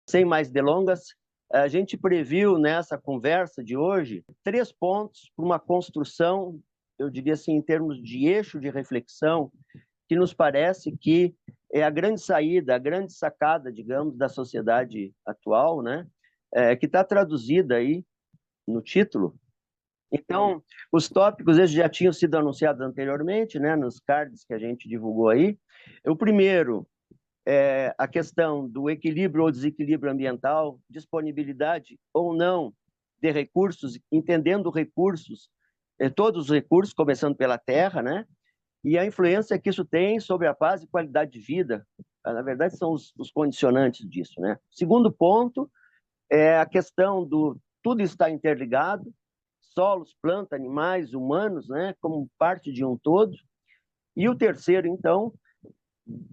Sem mais delongas, a gente previu nessa conversa de hoje 3 pontos para uma construção, eu diria assim, em termos de eixo de reflexão, que nos parece que é a grande saída, a grande sacada, digamos, da sociedade atual, né? Que está traduzida aí no título. Então, os tópicos esses já tinham sido anunciados anteriormente, né, nos cards que a gente divulgou aí. O primeiro é a questão do equilíbrio ou desequilíbrio ambiental, disponibilidade ou não de recursos, entendendo recursos, todos os recursos, começando pela terra, né? E a influência que isso tem sobre a paz e qualidade de vida. Na verdade, são os condicionantes disso, né? Segundo ponto é a questão do tudo está interligado, solos, plantas, animais, humanos, né, como parte de um todo. E o terceiro, então,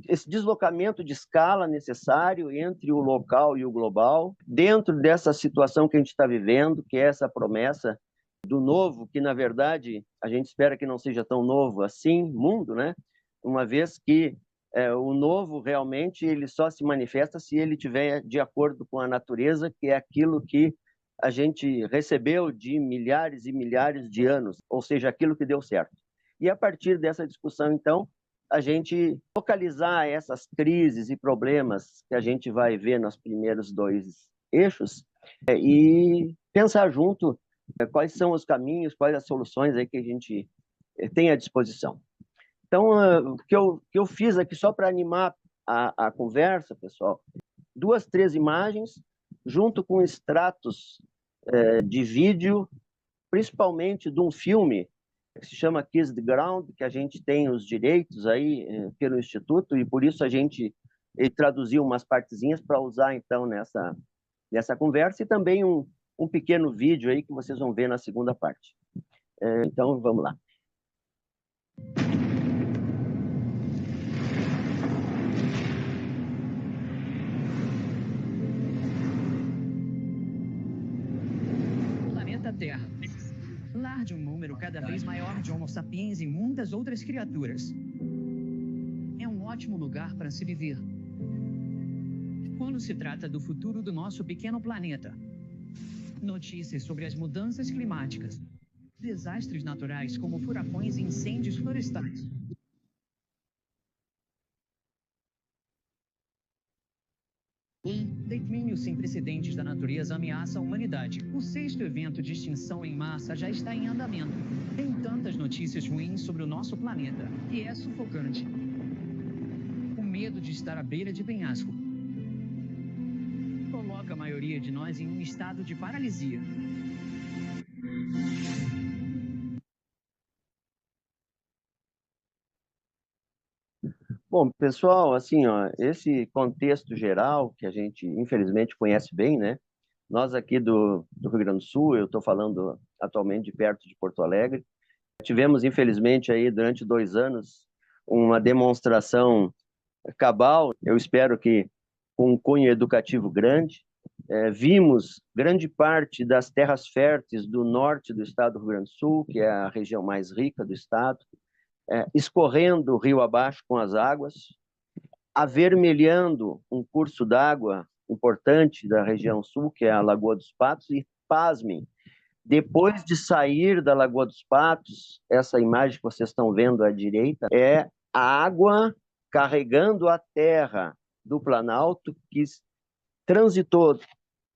esse deslocamento de escala necessário entre o local e o global, dentro dessa situação que a gente está vivendo, que é essa promessa do novo, que na verdade a gente espera que não seja tão novo assim, mundo, né? Uma vez que o novo realmente ele só se manifesta se ele tiver de acordo com a natureza, que é aquilo que a gente recebeu de milhares e milhares de anos, ou seja, aquilo que deu certo. E a partir dessa discussão, então, a gente localizar essas crises e problemas que a gente vai ver nos primeiros 2 eixos e pensar junto quais são os caminhos, quais as soluções aí que a gente tem à disposição. Então, o que eu fiz aqui só para animar a conversa, pessoal, 2, 3 imagens, junto com extratos de vídeo, principalmente de um filme que se chama Kiss the Ground, que a gente tem os direitos aí pelo Instituto, e por isso a gente traduziu umas partezinhas para usar, então, nessa conversa, e também um pequeno vídeo aí que vocês vão ver na segunda parte. Então, vamos lá. Planeta Terra. Lar de um número cada vez maior de Homo sapiens e muitas outras criaturas. É um ótimo lugar para se viver. Quando se trata do futuro do nosso pequeno planeta, notícias sobre as mudanças climáticas, desastres naturais como furacões e incêndios florestais. Declínio sem precedentes da natureza ameaça a humanidade. O 6º evento de extinção em massa já está em andamento. Tem tantas notícias ruins sobre o nosso planeta, que é sufocante. O medo de estar à beira de penhasco coloca a maioria de nós em um estado de paralisia. Bom, pessoal, assim, ó, esse contexto geral que a gente, infelizmente, conhece bem, né? Nós aqui do Rio Grande do Sul, eu estou falando atualmente de perto de Porto Alegre, tivemos, infelizmente, aí durante 2 anos, uma demonstração cabal, eu espero que com um cunho educativo grande. Vimos grande parte das terras férteis do norte do estado do Rio Grande do Sul, que é a região mais rica do estado, escorrendo rio abaixo com as águas, avermelhando um curso d'água importante da região sul, que é a Lagoa dos Patos, e pasmem, depois de sair da Lagoa dos Patos, essa imagem que vocês estão vendo à direita é a água carregando a terra do Planalto, que transitou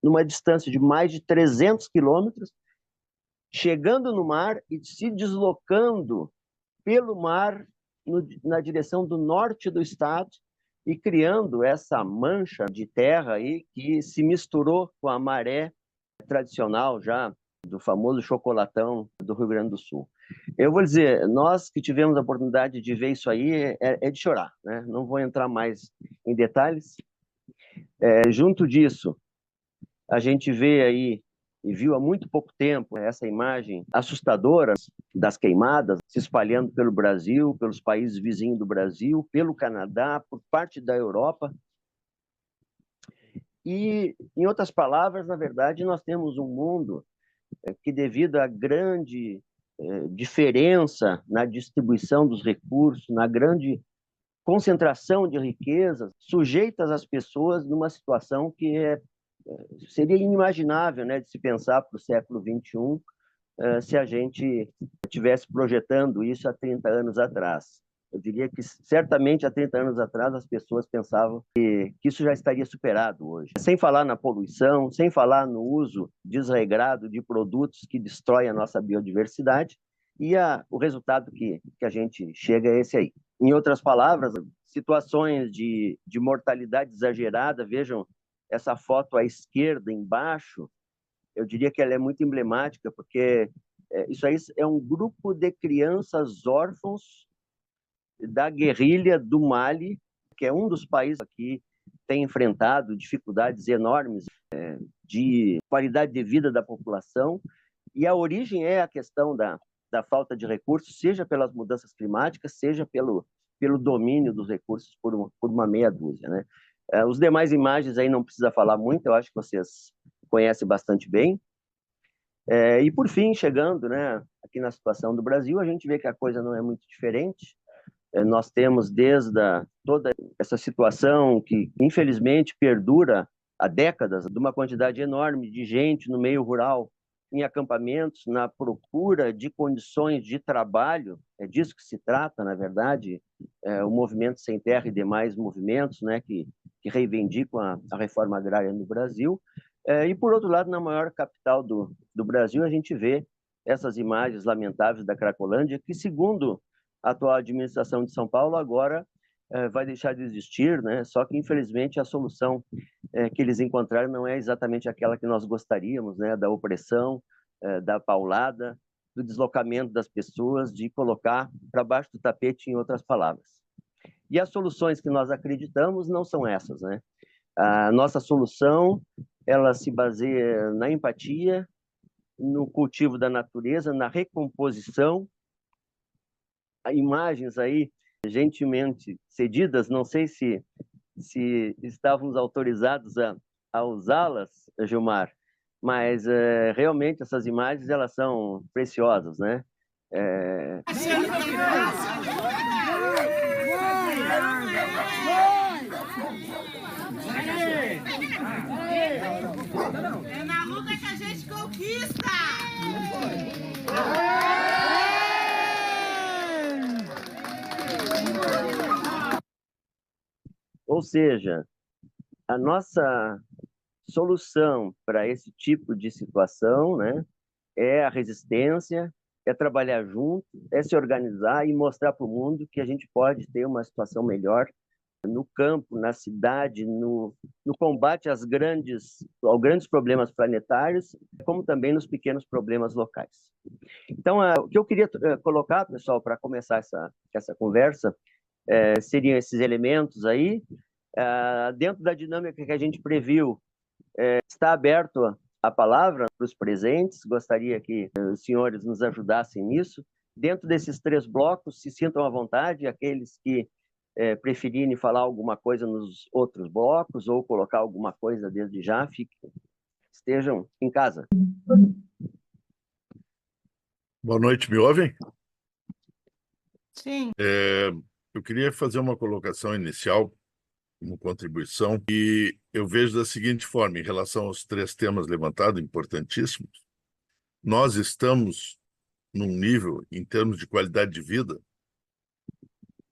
numa distância de mais de 300 quilômetros, chegando no mar e se deslocando pelo mar na direção do norte do estado e criando essa mancha de terra aí que se misturou com a maré tradicional já do famoso chocolatão do Rio Grande do Sul. Eu vou dizer, nós que tivemos a oportunidade de ver isso aí, é de chorar, né? Não vou entrar mais em detalhes. Junto disso, a gente vê aí, e viu há muito pouco tempo, essa imagem assustadora das queimadas se espalhando pelo Brasil, pelos países vizinhos do Brasil, pelo Canadá, por parte da Europa. E, em outras palavras, na verdade, nós temos um mundo que, devido à grande diferença na distribuição dos recursos, na grande concentração de riquezas sujeitas às pessoas numa situação que seria inimaginável, né, de se pensar para o século XXI, se a gente estivesse projetando isso há 30 anos atrás. Eu diria que, certamente, há 30 anos atrás, as pessoas pensavam que isso já estaria superado hoje. Sem falar na poluição, sem falar no uso desregrado de produtos que destroem a nossa biodiversidade, e o resultado que a gente chega é esse aí. Em outras palavras, situações de mortalidade exagerada, vejam essa foto à esquerda, embaixo, eu diria que ela é muito emblemática, porque isso aí é um grupo de crianças órfãos da guerrilha do Mali, que é um dos países que tem enfrentado dificuldades enormes de qualidade de vida da população, e a origem é a questão da falta de recursos, seja pelas mudanças climáticas, seja pelo domínio dos recursos por uma meia dúzia, né? Os demais imagens aí não precisa falar muito, eu acho que vocês conhecem bastante bem. E, por fim, chegando, né, aqui na situação do Brasil, a gente vê que a coisa não é muito diferente. Nós temos toda essa situação que, infelizmente, perdura há décadas, de uma quantidade enorme de gente no meio rural, em acampamentos, na procura de condições de trabalho. É disso que se trata, na verdade, o Movimento Sem Terra e demais movimentos, né, que reivindicam a reforma agrária no Brasil. E, por outro lado, na maior capital do Brasil, a gente vê essas imagens lamentáveis da Cracolândia, que, segundo a atual administração de São Paulo, agora vai deixar de existir, né? Só que, infelizmente, a solução que eles encontraram não é exatamente aquela que nós gostaríamos, né? Da opressão, da paulada, do deslocamento das pessoas, de colocar para baixo do tapete, em outras palavras. E as soluções que nós acreditamos não são essas, né? A nossa solução, ela se baseia na empatia, no cultivo da natureza, na recomposição. Imagens aí gentilmente cedidas, não sei se estávamos autorizados a usá-las, Gilmar, mas realmente essas imagens elas são preciosas, né? É na luta que a gente conquista! Ou seja, a nossa solução para esse tipo de situação, né, é a resistência, é trabalhar junto, é se organizar e mostrar para o mundo que a gente pode ter uma situação melhor no campo, na cidade, no combate aos grandes problemas planetários, como também nos pequenos problemas locais. Então, o que eu queria colocar, pessoal, para começar essa conversa, seriam esses elementos aí. Dentro da dinâmica que a gente previu, está aberto a palavra para os presentes. Gostaria que os senhores nos ajudassem nisso. Dentro desses 3 blocos, se sintam à vontade, aqueles que preferirem falar alguma coisa nos outros blocos ou colocar alguma coisa desde já, estejam em casa. Boa noite, me ouvem? Sim. Eu queria fazer uma colocação inicial, uma contribuição, e eu vejo da seguinte forma, em relação aos 3 temas levantados, importantíssimos. Nós estamos num nível, em termos de qualidade de vida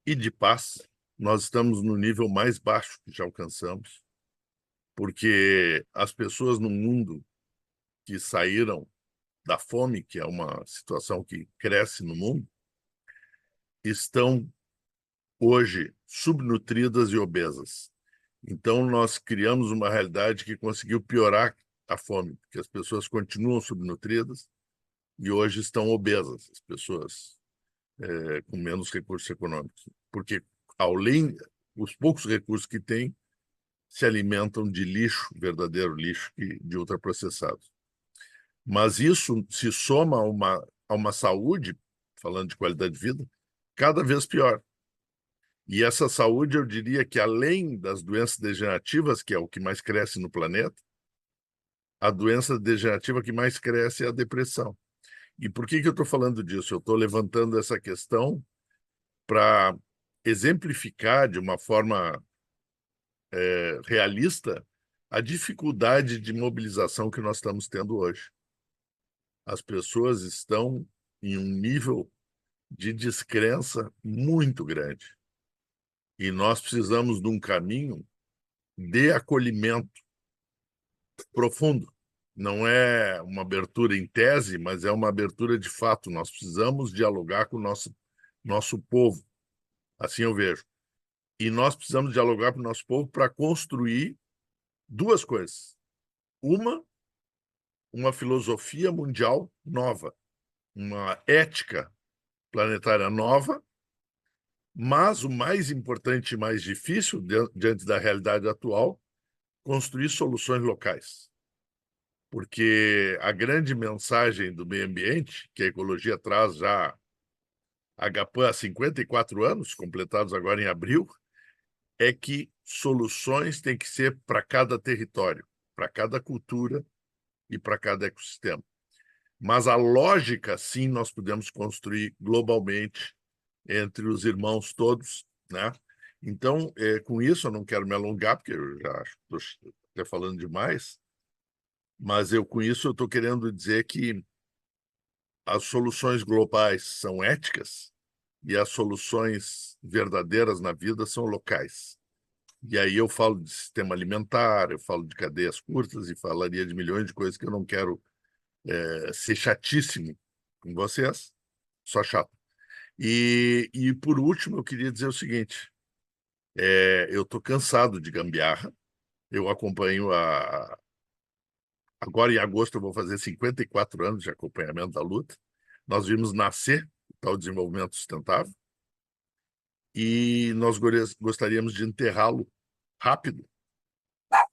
e de paz, nós estamos no nível mais baixo que já alcançamos, porque as pessoas no mundo que saíram da fome, que é uma situação que cresce no mundo, estão hoje subnutridas e obesas. Então, nós criamos uma realidade que conseguiu piorar a fome, porque as pessoas continuam subnutridas e hoje estão obesas, as pessoas com menos recursos econômicos. Porque, além, os poucos recursos que têm, se alimentam de lixo, verdadeiro lixo, de ultraprocessados. Mas isso se soma a uma saúde, falando de qualidade de vida, cada vez pior. E essa saúde, eu diria que além das doenças degenerativas, que é o que mais cresce no planeta, a doença degenerativa que mais cresce é a depressão. E por que eu estou falando disso? Eu estou levantando essa questão para exemplificar de uma forma realista a dificuldade de mobilização que nós estamos tendo hoje. As pessoas estão em um nível de descrença muito grande. E nós precisamos de um caminho de acolhimento profundo. Não é uma abertura em tese, mas é uma abertura de fato. Nós precisamos dialogar com o nosso povo. Assim eu vejo. E nós precisamos dialogar com o nosso povo para construir duas coisas. Uma filosofia mundial nova, uma ética planetária nova, mas o mais importante e mais difícil, diante da realidade atual, construir soluções locais. Porque a grande mensagem do meio ambiente, que a ecologia traz já a GAPAN há 54 anos, completados agora em abril, é que soluções têm que ser para cada território, para cada cultura e para cada ecossistema. Mas a lógica, sim, nós podemos construir globalmente entre os irmãos todos, né? Então, com isso, eu não quero me alongar, porque eu já estou até falando demais, mas com isso eu estou querendo dizer que as soluções globais são éticas e as soluções verdadeiras na vida são locais. E aí eu falo de sistema alimentar, eu falo de cadeias curtas e falaria de milhões de coisas que eu não quero ser chatíssimo com vocês, só chato. E por último, eu queria dizer o seguinte, eu estou cansado de gambiarra, eu acompanho agora em agosto eu vou fazer 54 anos de acompanhamento da luta, nós vimos nascer o tal desenvolvimento sustentável e nós gostaríamos de enterrá-lo rápido,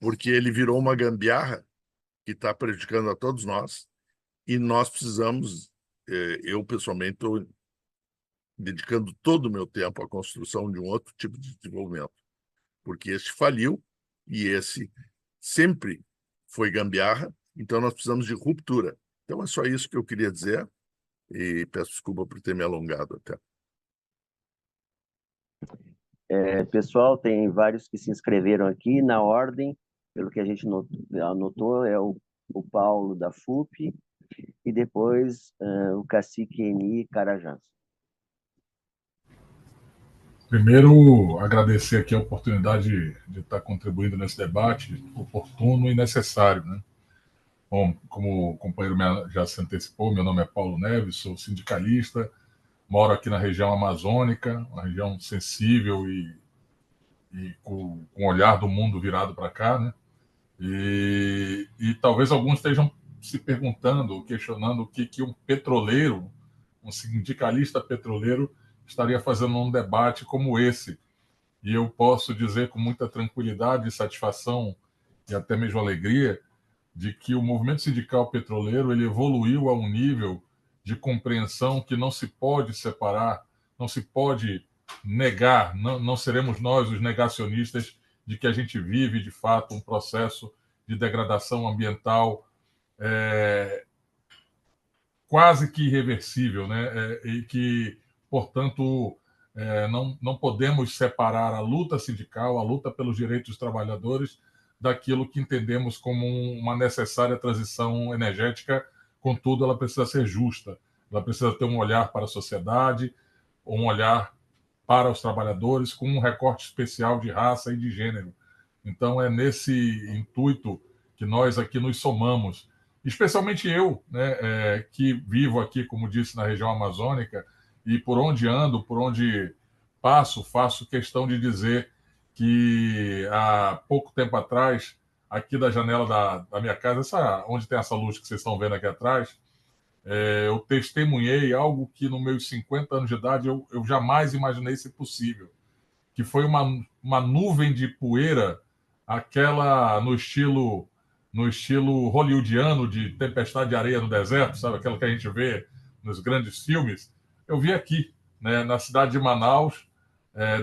porque ele virou uma gambiarra que está prejudicando a todos nós e nós precisamos, eu pessoalmente estou dedicando todo o meu tempo à construção de um outro tipo de desenvolvimento, porque este faliu e esse sempre foi gambiarra, então nós precisamos de ruptura. Então é só isso que eu queria dizer e peço desculpa por ter me alongado até. Pessoal, tem vários que se inscreveram aqui na ordem, pelo que a gente anotou, é o Paulo da FUP e depois o Cacique Eni Carajás. Primeiro, agradecer aqui a oportunidade de estar contribuindo nesse debate oportuno e necessário, né? Bom, como o companheiro já se antecipou, meu nome é Paulo Neves, sou sindicalista, moro aqui na região amazônica, uma região sensível e com o olhar do mundo virado para cá, né? E talvez alguns estejam se perguntando, questionando o que um petroleiro, um sindicalista petroleiro, estaria fazendo um debate como esse. E eu posso dizer com muita tranquilidade e satisfação e até mesmo alegria de que o movimento sindical petroleiro ele evoluiu a um nível de compreensão que não se pode separar, não se pode negar, não seremos nós os negacionistas de que a gente vive, de fato, um processo de degradação ambiental quase que irreversível, né? E que, portanto, não podemos separar a luta sindical, a luta pelos direitos dos trabalhadores, daquilo que entendemos como uma necessária transição energética. Contudo, ela precisa ser justa, ela precisa ter um olhar para a sociedade, um olhar para os trabalhadores, com um recorte especial de raça e de gênero. Então, é nesse intuito que nós aqui nos somamos, especialmente eu, né, que vivo aqui, como disse, na região amazônica, e por onde ando, por onde passo, faço questão de dizer que há pouco tempo atrás, aqui da janela da minha casa, onde tem essa luz que vocês estão vendo aqui atrás, eu testemunhei algo que, nos meus 50 anos de idade, eu jamais imaginei ser possível, que foi uma nuvem de poeira, aquela no estilo hollywoodiano de tempestade de areia no deserto, sabe? Aquela que a gente vê nos grandes filmes. Eu vi aqui, né, na cidade de Manaus,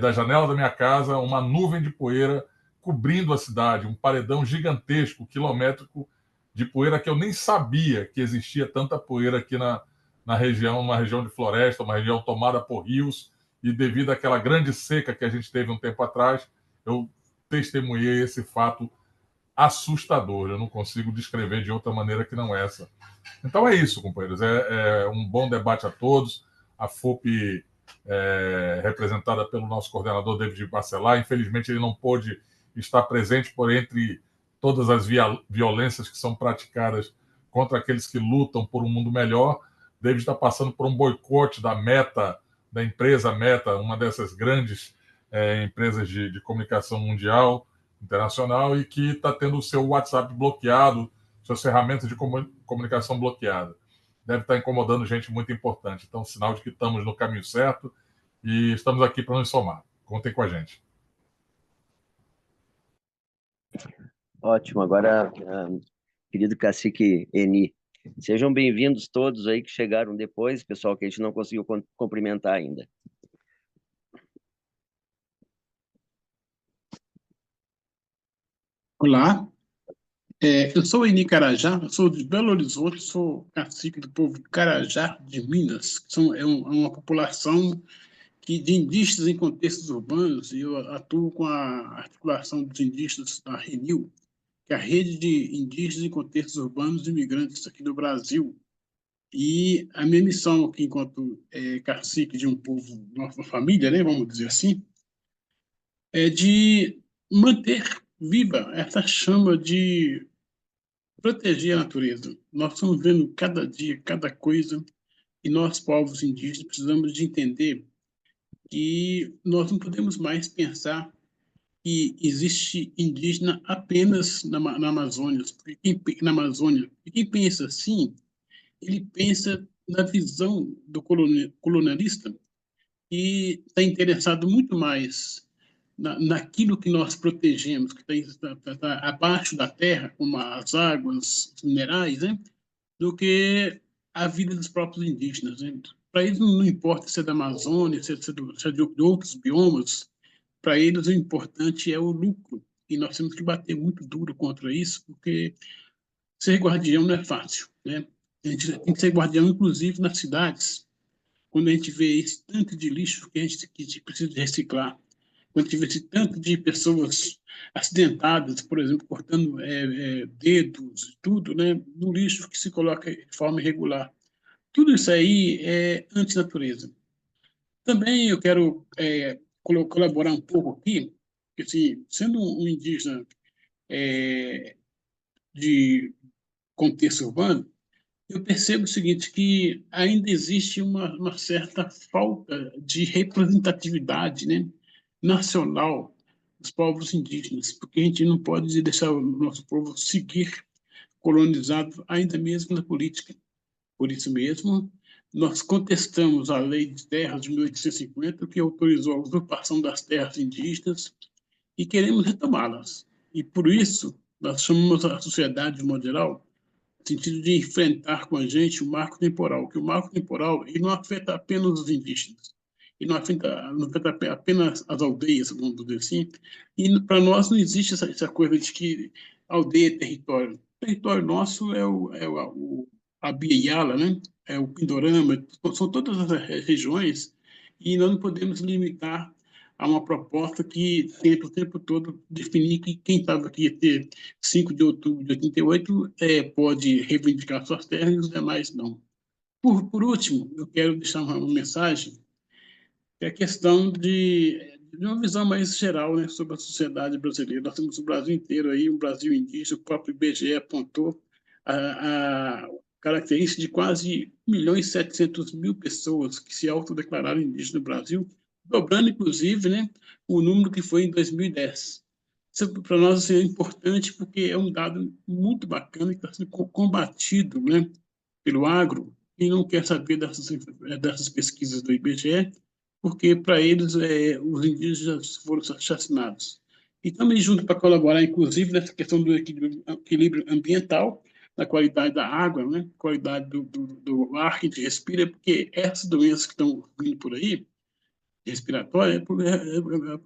da janela da minha casa, uma nuvem de poeira cobrindo a cidade, um paredão gigantesco, quilométrico, de poeira que eu nem sabia que existia tanta poeira aqui na região, uma região de floresta, uma região tomada por rios e devido àquela grande seca que a gente teve um tempo atrás, eu testemunhei esse fato assustador. Eu não consigo descrever de outra maneira que não essa. Então é isso, companheiros. É um bom debate a todos. A FUP representada pelo nosso coordenador David Bacelar. Infelizmente, ele não pôde estar presente por entre todas as violências que são praticadas contra aqueles que lutam por um mundo melhor. David está passando por um boicote da Meta, da empresa Meta, uma dessas grandes empresas de comunicação mundial, internacional, e que está tendo o seu WhatsApp bloqueado, suas ferramentas de comunicação bloqueadas. Deve estar incomodando gente muito importante. Então, sinal de que estamos no caminho certo e estamos aqui para nos somar. Contem com a gente. Ótimo. Agora, querido cacique Eni, sejam bem-vindos todos aí que chegaram depois, pessoal que a gente não conseguiu cumprimentar ainda. Olá, eu sou o Eni Carajá, sou de Belo Horizonte, sou cacique do povo Carajá de Minas, que é uma população de indígenas em contextos urbanos, e eu atuo com a articulação dos indígenas da RENIL, que é a Rede de Indígenas em Contextos Urbanos e Imigrantes aqui do Brasil. E a minha missão aqui, enquanto cacique de um povo, nossa família, né, vamos dizer assim, é de manter viva essa chama de proteger a natureza. Nós estamos vendo cada dia, cada coisa, e nós, povos indígenas, precisamos de entender que nós não podemos mais pensar que existe indígena apenas na Amazônia. E quem pensa assim, ele pensa na visão do colonialista e está interessado muito mais naquilo que nós protegemos, que está abaixo da terra, como as águas, os minerais, né, do que a vida dos próprios indígenas. Né? Para eles não importa se é da Amazônia, se é de outros biomas, para eles o importante é o lucro. E nós temos que bater muito duro contra isso, porque ser guardião não é fácil. Né? A gente tem que ser guardião, inclusive, nas cidades, quando a gente vê esse tanto de lixo que a gente precisa de reciclar, quando a gente vê esse tanto de pessoas acidentadas, por exemplo, cortando dedos, tudo, né, no lixo que se coloca de forma irregular. Tudo isso aí é antinatureza. Também eu quero colaborar um pouco aqui, porque, assim, sendo um indígena de contexto urbano, eu percebo o seguinte, que ainda existe uma certa falta de representatividade, né, nacional dos povos indígenas, porque a gente não pode deixar o nosso povo seguir colonizado, ainda mesmo na política. Por isso mesmo, nós contestamos a Lei de Terras de 1850, que autorizou a usurpação das terras indígenas, e queremos retomá-las. E por isso, nós chamamos a sociedade, de modo geral, no sentido de enfrentar com a gente o marco temporal, que o marco temporal ele não afeta apenas os indígenas, ele não afeta apenas as aldeias, vamos dizer assim, e para nós não existe essa coisa de que aldeia é território. O território nosso é a Bieyala, né? É o Pindorama, são todas as regiões, e nós não podemos limitar a uma proposta que tenta o tempo todo definir que quem estava aqui até 5 de outubro de 88 pode reivindicar suas terras e os demais não. Por último, eu quero deixar uma mensagem, que é a questão de uma visão mais geral, né, sobre a sociedade brasileira. Nós temos o Brasil inteiro aí, um Brasil indígena, o próprio IBGE apontou a característica de quase 1.700.000 pessoas que se autodeclararam indígenas no Brasil, dobrando, inclusive, né, o número que foi em 2010. Isso, para nós, assim, é importante porque é um dado muito bacana que está sendo combatido, né, pelo agro, e não quer saber dessas pesquisas do IBGE, porque, para eles, os indígenas foram chacinados. E também junto para colaborar, inclusive, nessa questão do equilíbrio ambiental, da qualidade da água, né, qualidade do ar que a gente respira, porque essas doenças que estão vindo por aí, respiratória,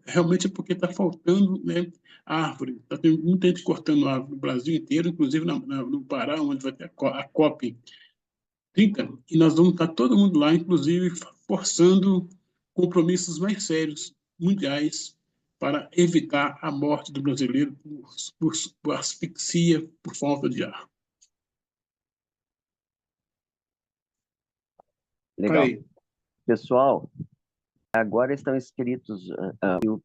realmente é porque está faltando, né, árvore. Está tendo muita gente cortando árvore no Brasil inteiro, inclusive no Pará, onde vai ter a COP 30, e nós vamos estar todo mundo lá, inclusive forçando compromissos mais sérios, mundiais, para evitar a morte do brasileiro por asfixia, por falta de ar. Legal. Parei. Pessoal, agora estão inscritos o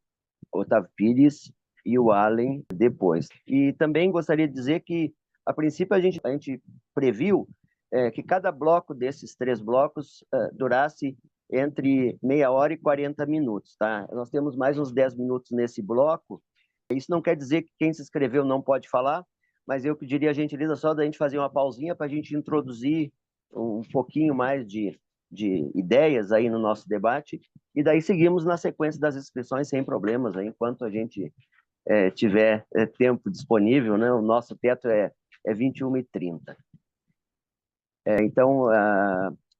Otávio Pires e o Allen depois. E também gostaria de dizer que, a princípio, a gente previu que cada bloco desses 3 blocos durasse entre meia hora e 40 minutos, tá? Nós temos mais uns 10 minutos nesse bloco. Isso não quer dizer que quem se inscreveu não pode falar, mas eu pediria a gentileza só da gente fazer uma pausinha para a gente introduzir um pouquinho mais de ideias aí no nosso debate, e daí seguimos na sequência das inscrições sem problemas, aí, enquanto a gente tiver tempo disponível, né? O nosso teto é 21h30. Então,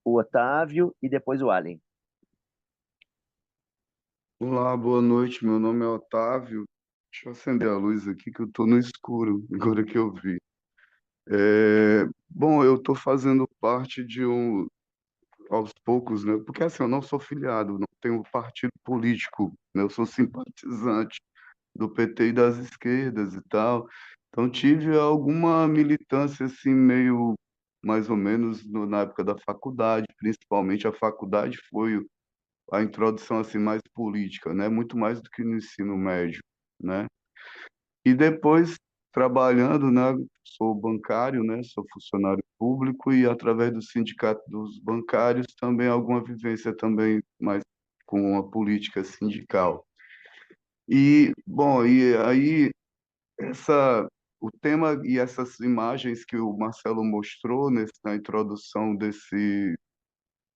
o Otávio e depois o Allen. Olá, boa noite. Meu nome é Otávio. Deixa eu acender a luz aqui que eu estou no escuro, agora que eu vi. Bom, eu estou fazendo parte aos poucos, né? Porque assim, eu não sou filiado, não tenho partido político, né? Eu sou simpatizante do PT e das esquerdas e tal. Então tive alguma militância assim meio mais ou menos na época da faculdade, principalmente a faculdade foi a introdução assim mais política, né? Muito mais do que no ensino médio, né? E depois trabalhando, né? Sou bancário, né? Sou funcionário público e através do sindicato dos bancários também alguma vivência também mais com a política sindical. E bom, e aí essa o tema e essas imagens que o Marcelo mostrou na introdução desse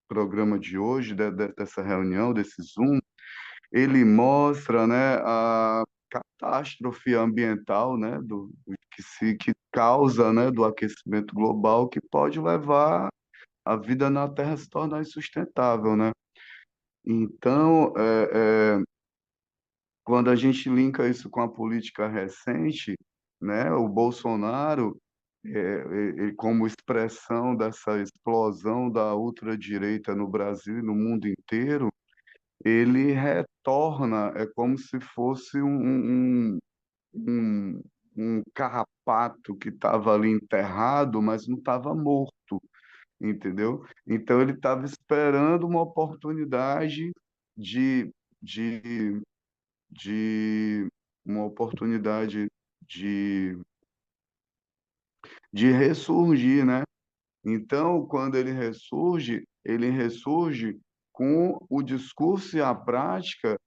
programa de hoje, dessa reunião, desse Zoom, ele mostra, né, a catástrofe ambiental, né, que causa, né, do aquecimento global, que pode levar a vida na Terra a se tornar insustentável, né? Então, quando a gente linka isso com a política recente, né, o Bolsonaro, como expressão dessa explosão da ultradireita no Brasil e no mundo inteiro, ele retorna, é como se fosse um, um carrapato que estava ali enterrado, mas não estava morto, entendeu? Então ele estava esperando uma oportunidade de, de, de uma oportunidade de ressurgir, né? Então, quando ele ressurge com o discurso e a prática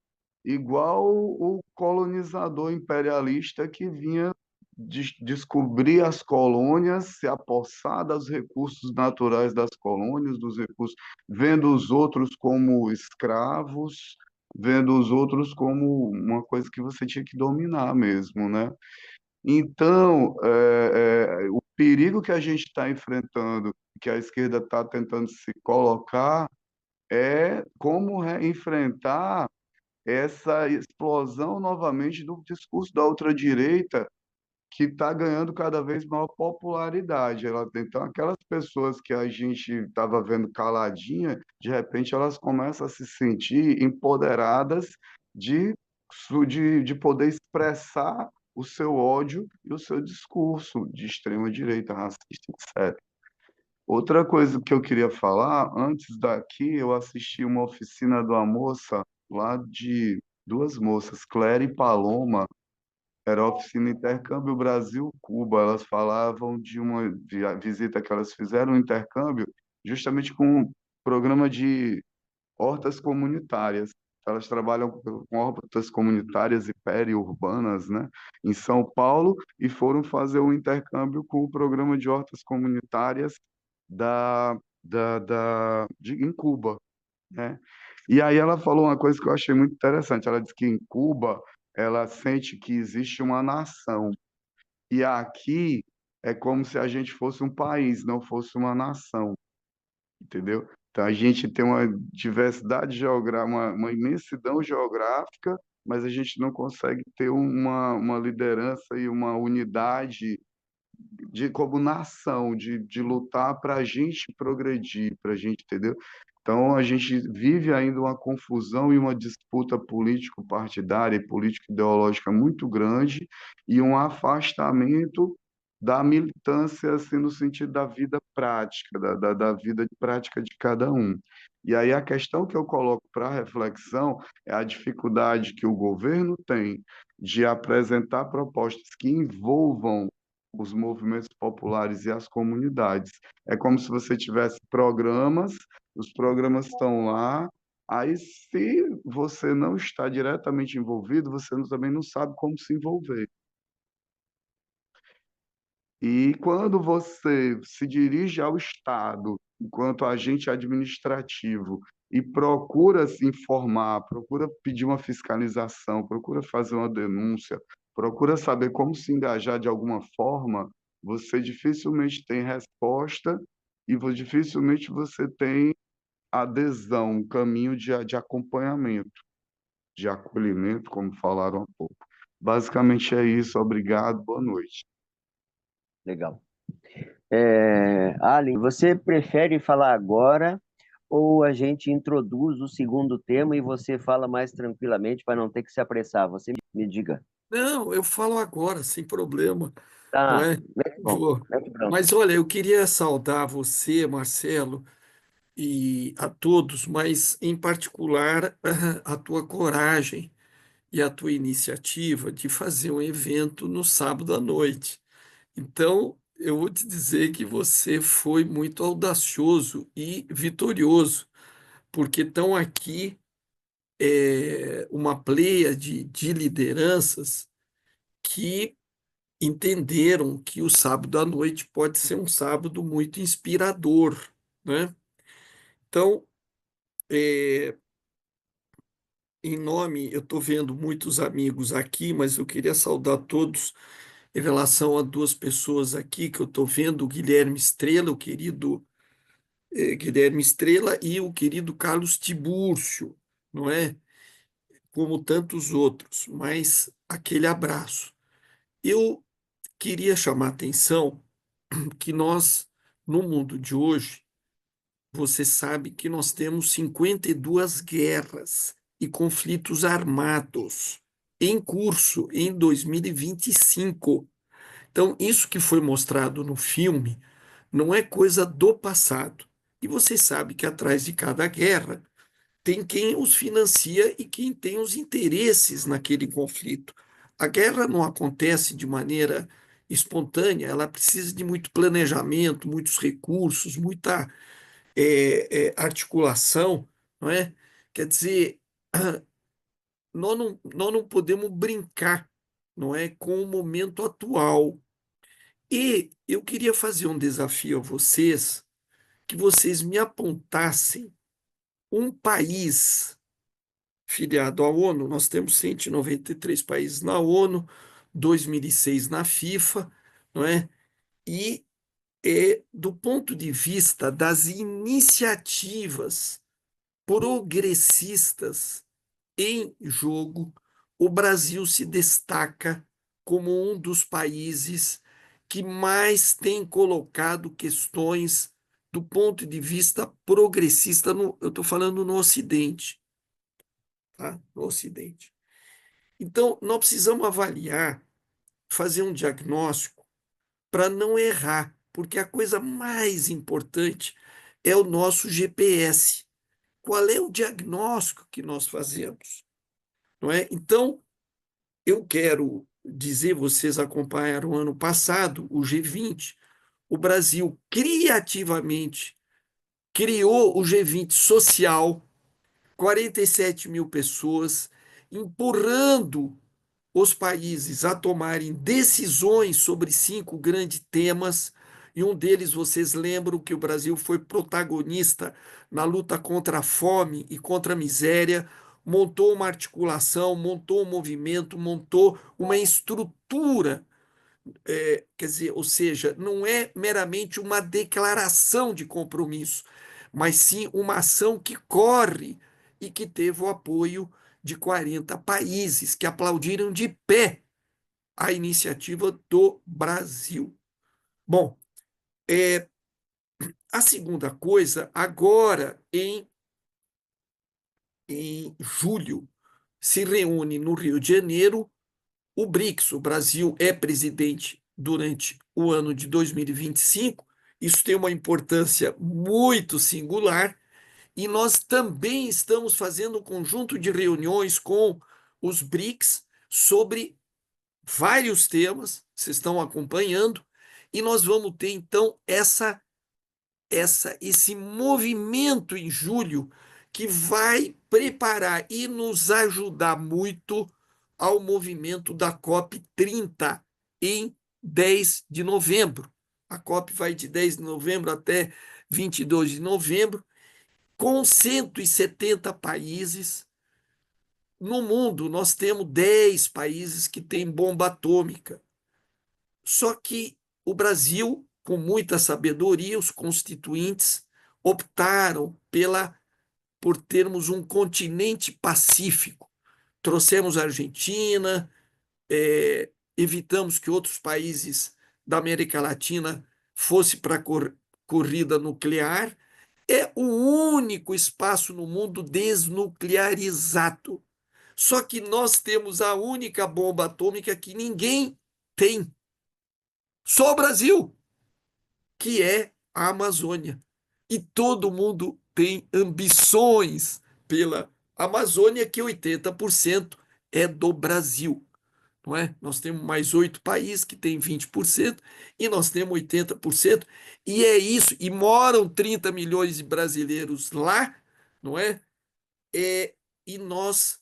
igual o colonizador imperialista que vinha descobrir as colônias, se apossar dos recursos naturais das colônias, dos recursos, vendo os outros como escravos, vendo os outros como uma coisa que você tinha que dominar mesmo, né? Então, o perigo que a gente está enfrentando, que a esquerda está tentando se colocar, é como enfrentar essa explosão novamente do discurso da ultradireita, que está ganhando cada vez maior popularidade. Então, aquelas pessoas que a gente estava vendo caladinha, de repente elas começam a se sentir empoderadas de, de poder expressar o seu ódio e o seu discurso de extrema direita, racista, etc. Outra coisa que eu queria falar, antes daqui, eu assisti uma oficina de uma moça lá de duas moças, Claire e Paloma, era a oficina Intercâmbio Brasil-Cuba. Elas falavam de uma visita que elas fizeram, um intercâmbio, justamente com um programa de hortas comunitárias. Elas trabalham com hortas comunitárias e periurbanas, né, em São Paulo, e foram fazer um intercâmbio com o programa de hortas comunitárias em Cuba, né? E aí ela falou uma coisa que eu achei muito interessante. Ela disse que em Cuba ela sente que existe uma nação. E aqui é como se a gente fosse um país, não fosse uma nação, entendeu? Então a gente tem uma diversidade geográfica, uma imensidão geográfica, mas a gente não consegue ter uma liderança e uma unidade como nação, de lutar para a gente progredir, para a gente, entendeu? Então, a gente vive ainda uma confusão e uma disputa político-partidária e político-ideológica muito grande e um afastamento da militância, assim, no sentido da vida prática, da vida prática de cada um. E aí a questão que eu coloco para reflexão é a dificuldade que o governo tem de apresentar propostas que envolvam os movimentos populares e as comunidades. É como se você tivesse programas, os programas estão lá, aí se você não está diretamente envolvido, você também não sabe como se envolver. E quando você se dirige ao Estado, enquanto agente administrativo, e procura se informar, procura pedir uma fiscalização, procura fazer uma denúncia, procura saber como se engajar de alguma forma, você dificilmente tem resposta e dificilmente você tem adesão, um caminho de acompanhamento, de acolhimento, como falaram há pouco. Basicamente é isso. Obrigado. Boa noite. Legal. Aline, você prefere falar agora ou a gente introduz o segundo tema e você fala mais tranquilamente para não ter que se apressar? Você me diga. Não, eu falo agora, sem problema, não Tá, é? mete bom, Vou. mete bronca. Mas olha, eu queria saudar você, Marcelo, e a todos, mas em particular a tua coragem e a tua iniciativa de fazer um evento no sábado à noite. Então, eu vou te dizer que você foi muito audacioso e vitorioso, porque estão aqui uma pleia de lideranças que entenderam que o sábado à noite pode ser um sábado muito inspirador, né? Então, é, em nome, eu estou vendo muitos amigos aqui, mas eu queria saudar todos em relação a duas pessoas aqui que eu estou vendo, o Guilherme Estrela, o querido Guilherme Estrela e o querido Carlos Tibúrcio, não é? Como tantos outros, mas aquele abraço. Eu queria chamar a atenção que nós, no mundo de hoje, você sabe que nós temos 52 guerras e conflitos armados em curso em 2025. Então, isso que foi mostrado no filme não é coisa do passado. E você sabe que atrás de cada guerra tem quem os financia e quem tem os interesses naquele conflito. A guerra não acontece de maneira espontânea, ela precisa de muito planejamento, muitos recursos, muita articulação, não é? Quer dizer, nós não podemos brincar, não é, com o momento atual. E eu queria fazer um desafio a vocês, que vocês me apontassem um país filiado à ONU. Nós temos 193 países na ONU, 2006 na FIFA, não é? E do ponto de vista das iniciativas progressistas em jogo, o Brasil se destaca como um dos países que mais tem colocado questões do ponto de vista progressista, eu estou falando no Ocidente, tá? No Ocidente. Então, nós precisamos avaliar, fazer um diagnóstico para não errar, porque a coisa mais importante é o nosso GPS. Qual é o diagnóstico que nós fazemos? Não é? Então, eu quero dizer, vocês acompanharam ano passado o G20, o Brasil criativamente criou o G20 social, 47 mil pessoas, empurrando os países a tomarem decisões sobre 5 grandes temas, e um deles, vocês lembram que o Brasil foi protagonista na luta contra a fome e contra a miséria, montou uma articulação, montou um movimento, montou uma estrutura, quer dizer, ou seja, não é meramente uma declaração de compromisso, mas sim uma ação que corre e que teve o apoio de 40 países que aplaudiram de pé a iniciativa do Brasil. Bom, a segunda coisa, agora em em julho, se reúne no Rio de Janeiro o BRICS. O Brasil é presidente durante o ano de 2025. Isso tem uma importância muito singular. E nós também estamos fazendo um conjunto de reuniões com os BRICS sobre vários temas, vocês estão acompanhando, e nós vamos ter, então, esse movimento em julho que vai preparar e nos ajudar muito ao movimento da COP 30 em 10 de novembro. A COP vai de 10 de novembro até 22 de novembro, com 170 países. No mundo, nós temos 10 países que têm bomba atômica. Só que o Brasil, com muita sabedoria, os constituintes optaram por termos um continente pacífico. Trouxemos a Argentina, evitamos que outros países da América Latina fossem para a corrida nuclear. É o único espaço no mundo desnuclearizado. Só que nós temos a única bomba atômica que ninguém tem. Só o Brasil, que é a Amazônia. E todo mundo tem ambições pela Amazônia, que 80% é do Brasil. Não é? Nós temos mais 8 países que têm 20% e nós temos 80%, e é isso, e moram 30 milhões de brasileiros lá, não é? E nós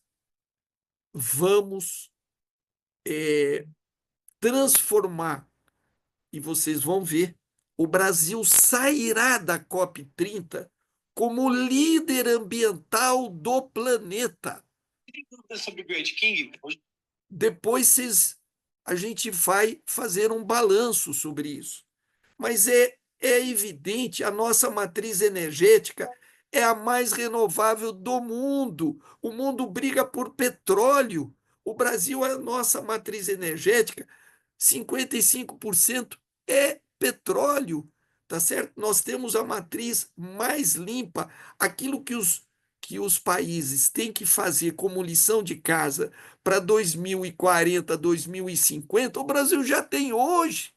vamos transformar, e vocês vão ver, o Brasil sairá da COP 30 como líder ambiental do planeta. Sobre o Great King? Depois a gente vai fazer um balanço sobre isso. Mas é evidente, a nossa matriz energética é a mais renovável do mundo. O mundo briga por petróleo. O Brasil é a nossa matriz energética, 55% é petróleo, tá certo? Nós temos a matriz mais limpa, aquilo que os países têm que fazer como lição de casa para 2040, 2050, o Brasil já tem hoje,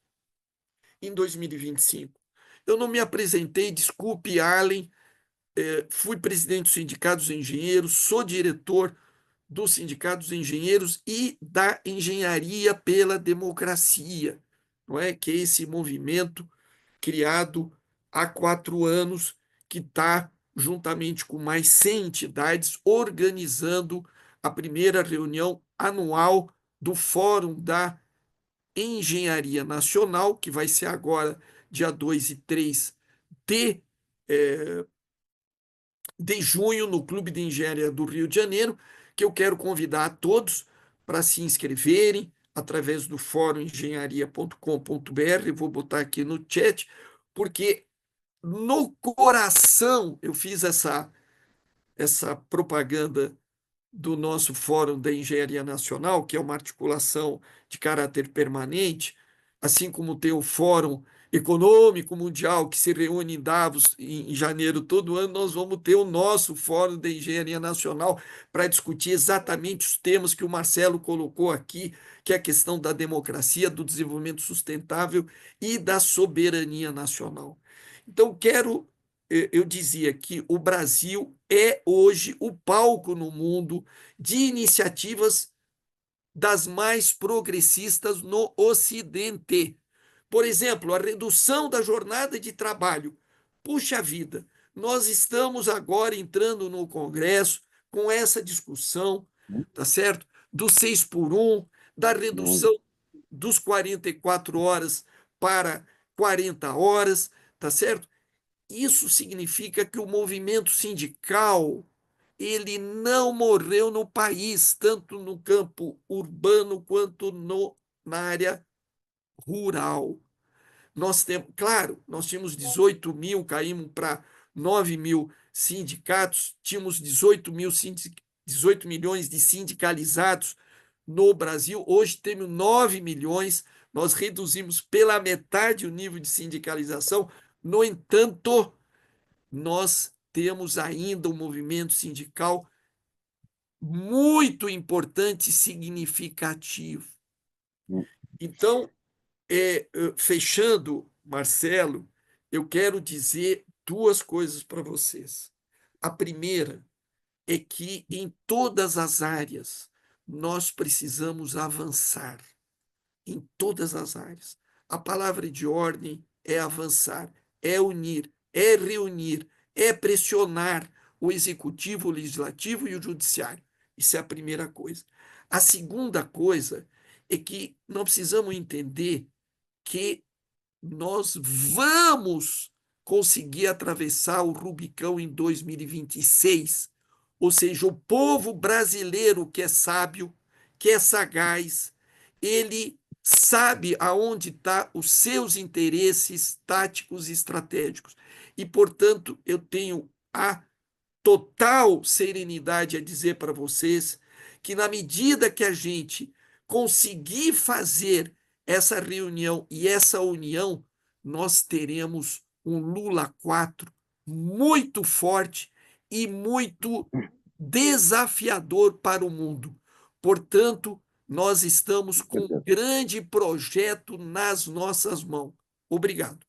em 2025. Eu não me apresentei, desculpe, Allen, fui presidente do Sindicato dos Engenheiros, sou diretor do Sindicato dos Engenheiros e da Engenharia pela Democracia, não é? Que é esse movimento criado há 4 anos, que está, juntamente com mais 100 entidades, organizando a primeira reunião anual do Fórum da Engenharia Nacional, que vai ser agora dia 2 e 3 de, de junho, no Clube de Engenharia do Rio de Janeiro, que eu quero convidar a todos para se inscreverem através do fórum engenharia.com.br. Vou botar aqui no chat, porque no coração eu fiz essa propaganda do nosso Fórum da Engenharia Nacional, que é uma articulação de caráter permanente, assim como tem o Fórum Econômico Mundial, que se reúne em Davos em janeiro todo ano, nós vamos ter o nosso Fórum da Engenharia Nacional para discutir exatamente os temas que o Marcelo colocou aqui, que é a questão da democracia, do desenvolvimento sustentável e da soberania nacional. Então, eu dizia que o Brasil é hoje o palco no mundo de iniciativas das mais progressistas no Ocidente. Por exemplo, a redução da jornada de trabalho. Puxa vida, nós estamos agora entrando no Congresso com essa discussão, tá certo? Do 6x1, da redução dos 44 horas para 40 horas, tá certo? Isso significa que o movimento sindical ele não morreu no país, tanto no campo urbano quanto na área rural. Nós temos, claro, nós tínhamos 18 mil, caímos para 9 mil sindicatos, tínhamos 18 milhões de sindicalizados no Brasil, hoje temos 9 milhões, nós reduzimos pela metade o nível de sindicalização, no entanto, nós temos ainda um movimento sindical muito importante e significativo. Então, fechando, Marcelo, eu quero dizer duas coisas para vocês. A primeira é que em todas as áreas nós precisamos avançar, em todas as áreas. A palavra de ordem é avançar, é unir, é reunir, é pressionar o executivo, o legislativo e o judiciário. Isso é a primeira coisa. A segunda coisa é que nós precisamos entender que nós vamos conseguir atravessar o Rubicão em 2026. Ou seja, o povo brasileiro que é sábio, que é sagaz, ele sabe aonde estão os seus interesses táticos e estratégicos. E, portanto, eu tenho a total serenidade a dizer para vocês que, na medida que a gente conseguir fazer essa reunião e essa união, nós teremos um Lula 4 muito forte e muito desafiador para o mundo. Portanto, nós estamos com um grande projeto nas nossas mãos. Obrigado.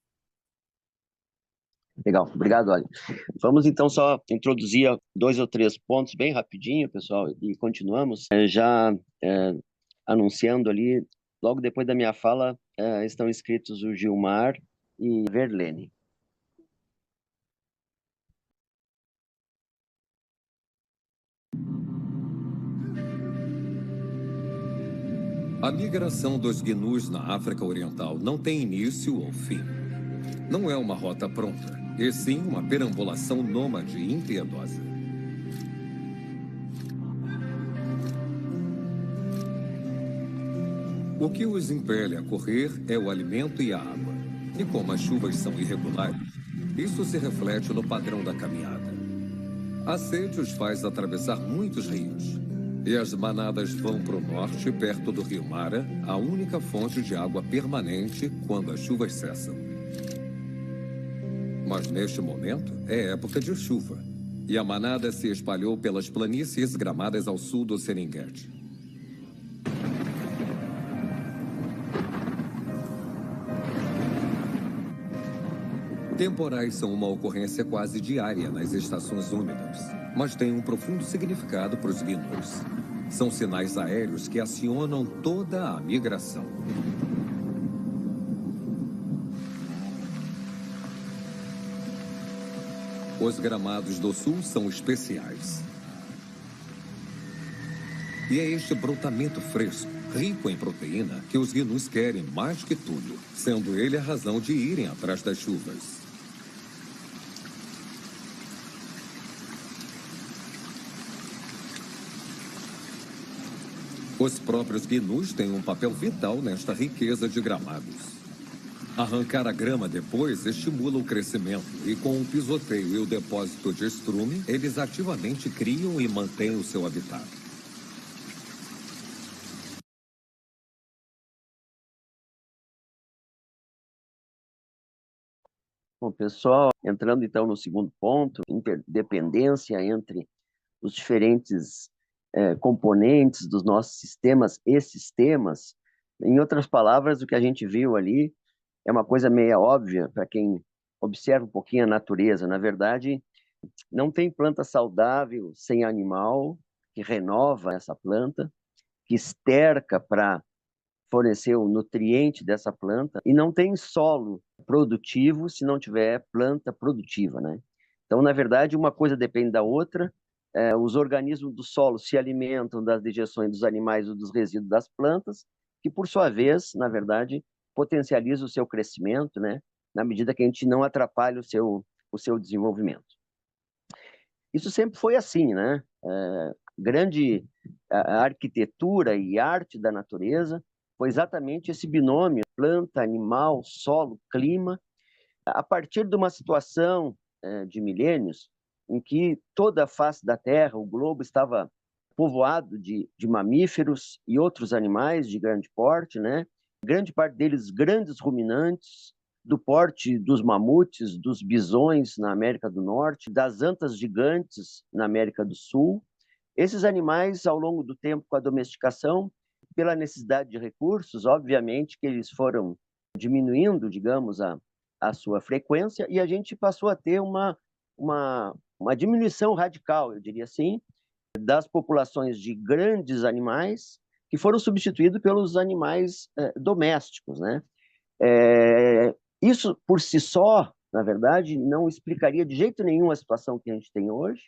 Legal, obrigado, olha. Vamos então só introduzir 2 ou 3 pontos bem rapidinho, pessoal, e continuamos. Já anunciando ali, logo depois da minha fala, estão inscritos o Gilmar e Verlene. A migração dos gnus na África Oriental não tem início ou fim. Não é uma rota pronta, e sim uma perambulação nômade impiedosa. O que os impele a correr é o alimento e a água. E como as chuvas são irregulares, isso se reflete no padrão da caminhada. A sede os faz atravessar muitos rios. E as manadas vão para o norte, perto do rio Mara, a única fonte de água permanente quando as chuvas cessam. Mas neste momento é época de chuva, e a manada se espalhou pelas planícies gramadas ao sul do Serengeti. Temporais são uma ocorrência quase diária nas estações úmidas, mas têm um profundo significado para os gnus. São sinais aéreos que acionam toda a migração. Os gramados do sul são especiais. E é este brotamento fresco, rico em proteína, que os gnus querem mais que tudo, sendo ele a razão de irem atrás das chuvas. Os próprios gnus têm um papel vital nesta riqueza de gramados. Arrancar a grama depois estimula o crescimento e com o pisoteio e o depósito de estrume, eles ativamente criam e mantêm o seu habitat. Bom, pessoal, entrando então no segundo ponto, interdependência entre os diferentes componentes dos nossos sistemas e sistemas. Em outras palavras, o que a gente viu ali é uma coisa meio óbvia para quem observa um pouquinho a natureza. Na verdade, não tem planta saudável sem animal que renova essa planta, que esterca para fornecer o nutriente dessa planta, e não tem solo produtivo se não tiver planta produtiva, né? Então, na verdade, uma coisa depende da outra. Os organismos do solo se alimentam das dejeções dos animais ou dos resíduos das plantas, que, por sua vez, na verdade, potencializa o seu crescimento, né? Na medida que a gente não atrapalha o seu desenvolvimento. Isso sempre foi assim, né? A arquitetura e arte da natureza foi exatamente esse binômio, planta, animal, solo, clima, a partir de uma situação de milênios, em que toda a face da Terra, o globo, estava povoado de mamíferos e outros animais de grande porte, né? Grande parte deles grandes ruminantes, do porte dos mamutes, dos bisões na América do Norte, das antas gigantes na América do Sul, Esses animais, ao longo do tempo, com a domesticação, pela necessidade de recursos, obviamente que eles foram diminuindo, digamos, a sua frequência, e a gente passou a ter uma diminuição radical, eu diria assim, das populações de grandes animais que foram substituídos pelos animais domésticos, né? Isso, por si só, na verdade, não explicaria de jeito nenhum a situação que a gente tem hoje,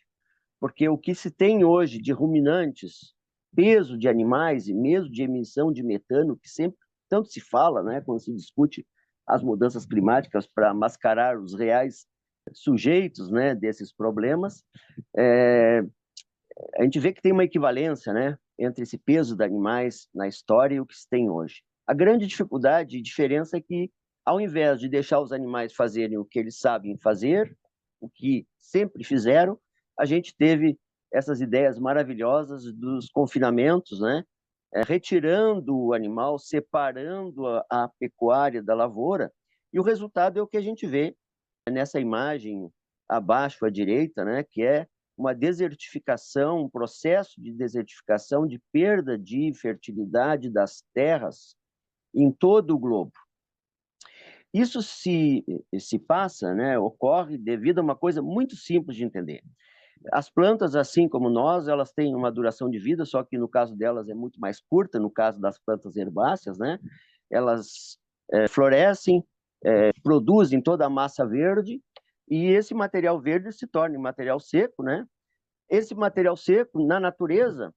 porque o que se tem hoje de ruminantes, peso de animais e mesmo de emissão de metano, que sempre tanto se fala, né, quando se discute as mudanças climáticas para mascarar os reais sujeitos, né, desses problemas, a gente vê que tem uma equivalência, né, entre esse peso de animais na história e o que se tem hoje. A grande dificuldade e diferença é que, ao invés de deixar os animais fazerem o que eles sabem fazer, o que sempre fizeram, a gente teve essas ideias maravilhosas dos confinamentos, né? Retirando o animal, separando a pecuária da lavoura, e o resultado é o que a gente vê nessa imagem abaixo à direita, né? Que é uma desertificação, um processo de desertificação, de perda de fertilidade das terras em todo o globo. Isso se passa, né, ocorre devido a uma coisa muito simples de entender. As plantas, assim como nós, elas têm uma duração de vida, só que no caso delas é muito mais curta, no caso das plantas herbáceas, né? Elas florescem, produzem toda a massa verde, e esse material verde se torna material seco, né? Esse material seco, na natureza,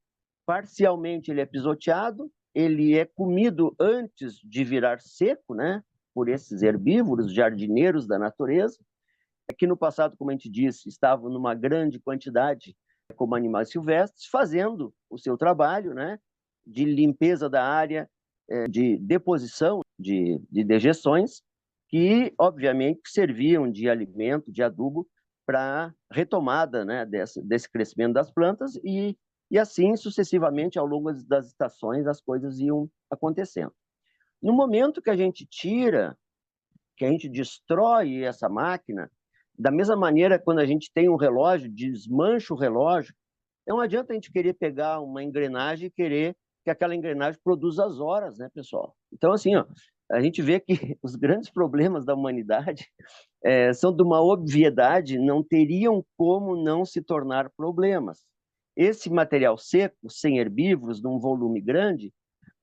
parcialmente ele é pisoteado, ele é comido antes de virar seco, né? Por esses herbívoros, jardineiros da natureza, que no passado, como a gente disse, estavam numa grande quantidade como animais silvestres, fazendo o seu trabalho, né, de limpeza da área, de deposição de dejeções, que, obviamente, serviam de alimento, de adubo, para a retomada, né, desse crescimento das plantas, e assim, sucessivamente, ao longo das estações, as coisas iam acontecendo. No momento que a gente tira, que a gente destrói essa máquina, da mesma maneira, quando a gente tem um relógio, desmancha o relógio, não adianta a gente querer pegar uma engrenagem e querer que aquela engrenagem produza as horas, né, pessoal? Então, assim, ó, a gente vê que os grandes problemas da humanidade são de uma obviedade, não teriam como não se tornar problemas. Esse material seco, sem herbívoros, num volume grande,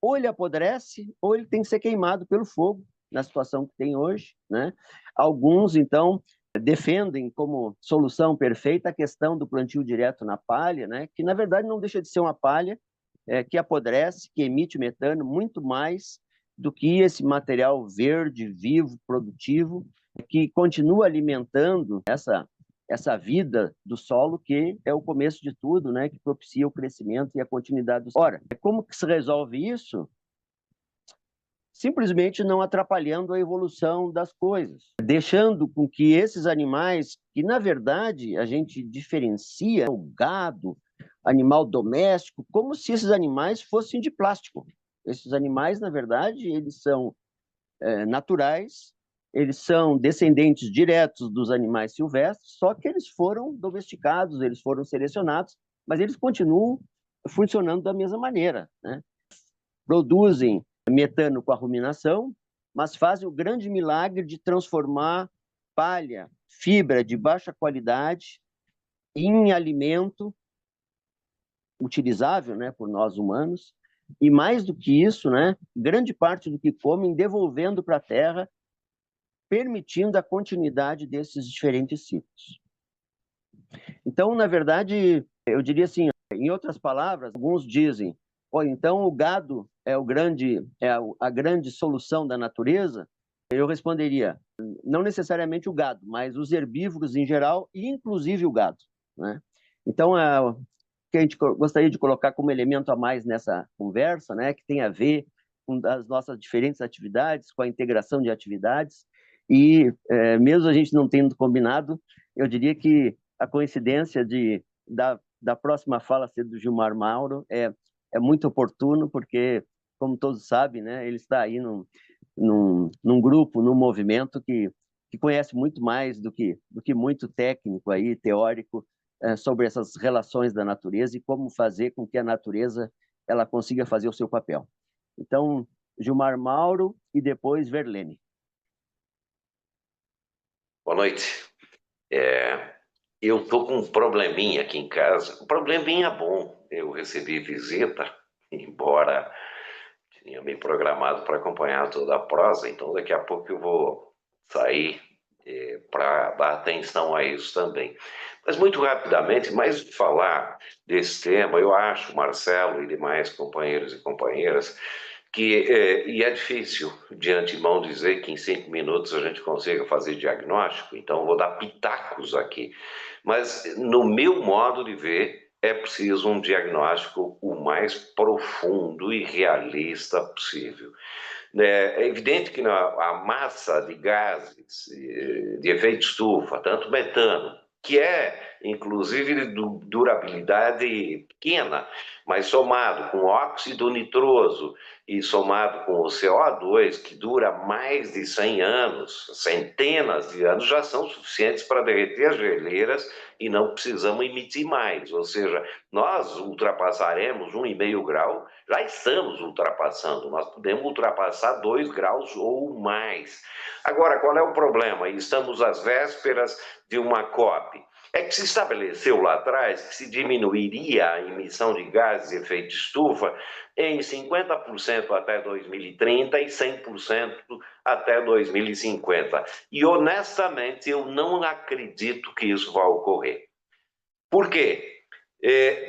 ou ele apodrece, ou ele tem que ser queimado pelo fogo, na situação que tem hoje, né? Alguns, então, defendem como solução perfeita a questão do plantio direto na palha, né? Que, na verdade, não deixa de ser uma palha que apodrece, que emite metano muito mais do que esse material verde, vivo, produtivo, que continua alimentando essa vida do solo, que é o começo de tudo, né? Que propicia o crescimento e a continuidade do solo. Ora, como que se resolve isso? Simplesmente não atrapalhando a evolução das coisas, deixando com que esses animais, que na verdade a gente diferencia o gado, animal doméstico, como se esses animais fossem de plástico. Esses animais, na verdade, eles são naturais, eles são descendentes diretos dos animais silvestres, só que eles foram domesticados, eles foram selecionados, mas eles continuam funcionando da mesma maneira, né? Produzem metano com a ruminação, mas fazem o grande milagre de transformar palha, fibra de baixa qualidade, em alimento utilizável, né, por nós humanos, e mais do que isso, né, grande parte do que comem devolvendo para a terra, permitindo a continuidade desses diferentes ciclos. Então, na verdade, eu diria assim, em outras palavras, alguns dizem, então o gado é a grande solução da natureza. Eu responderia, não necessariamente o gado, mas os herbívoros em geral, e inclusive o gado, né? Então, o que a gente gostaria de colocar como elemento a mais nessa conversa, né, que tem a ver com as nossas diferentes atividades, com a integração de atividades, e mesmo a gente não tendo combinado, eu diria que a coincidência da próxima fala ser do Gilmar Mauro é muito oportuno, porque, como todos sabem, né, ele está aí num grupo, num movimento que conhece muito mais do que muito técnico aí, teórico, sobre essas relações da natureza e como fazer com que a natureza ela consiga fazer o seu papel. Então, Gilmar Mauro e depois Verlene. Boa noite. Eu estou com um probleminha aqui em casa, um probleminha bom. Eu recebi visita, embora tinha me programado para acompanhar toda a prosa, então daqui a pouco eu vou sair para dar atenção a isso também. Mas muito rapidamente, mais do que falar desse tema, eu acho, Marcelo e demais companheiros e companheiras, e é difícil de antemão dizer que em 5 minutos a gente consiga fazer diagnóstico, então vou dar pitacos aqui. Mas, no meu modo de ver, é preciso um diagnóstico o mais profundo e realista possível. É evidente que a massa de gases de efeito estufa, tanto metano, que é, inclusive, de durabilidade pequena, mas somado com óxido nitroso e somado com o CO2, que dura mais de 100 anos, centenas de anos, já são suficientes para derreter as geleiras e não precisamos emitir mais. Ou seja, nós ultrapassaremos 1,5 grau, já estamos ultrapassando, nós podemos ultrapassar 2 graus ou mais. Agora, qual é o problema? Estamos às vésperas de uma COP. É que se estabeleceu lá atrás que se diminuiria a emissão de gases de efeito estufa em 50% até 2030 e 100% até 2050. E, honestamente, eu não acredito que isso vá ocorrer. Por quê?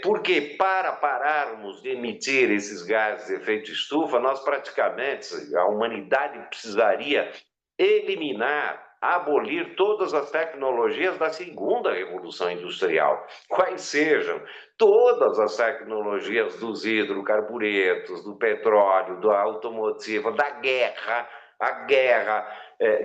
Porque para pararmos de emitir esses gases de efeito estufa, nós praticamente, a humanidade precisaria eliminar, abolir todas as tecnologias da segunda revolução industrial, quais sejam todas as tecnologias dos hidrocarburetos, do petróleo, da automotiva, da guerra, a guerra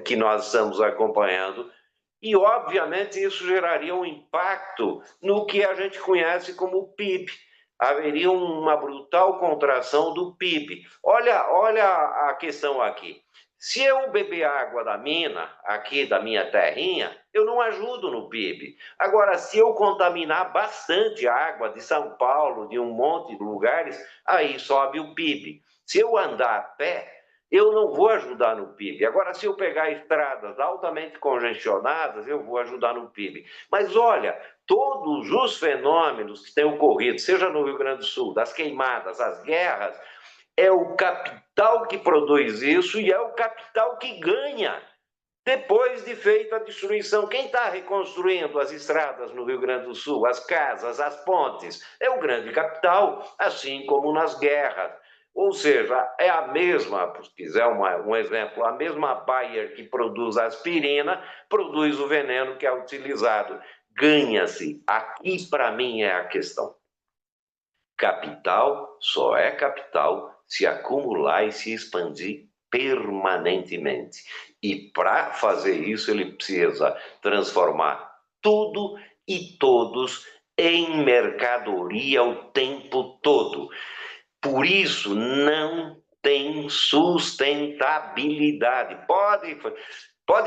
que nós estamos acompanhando. E, obviamente, isso geraria um impacto no que a gente conhece como PIB. Haveria uma brutal contração do PIB. Olha a questão aqui. Se eu beber água da mina, aqui da minha terrinha, eu não ajudo no PIB. Agora, se eu contaminar bastante a água de São Paulo, de um monte de lugares, aí sobe o PIB. Se eu andar a pé, eu não vou ajudar no PIB. Agora, se eu pegar estradas altamente congestionadas, eu vou ajudar no PIB. Mas olha, todos os fenômenos que têm ocorrido, seja no Rio Grande do Sul, das queimadas, as guerras, é o capital que produz isso e é o capital que ganha depois de feita a destruição. Quem está reconstruindo as estradas no Rio Grande do Sul, as casas, as pontes, é o grande capital, assim como nas guerras. Ou seja, é a mesma, se quiser um exemplo, a mesma Bayer que produz aspirina, produz o veneno que é utilizado. Ganha-se. Aqui, para mim, é a questão. Capital só é capital se acumular e se expandir permanentemente. E para fazer isso, ele precisa transformar tudo e todos em mercadoria o tempo todo. Por isso, não tem sustentabilidade. Pode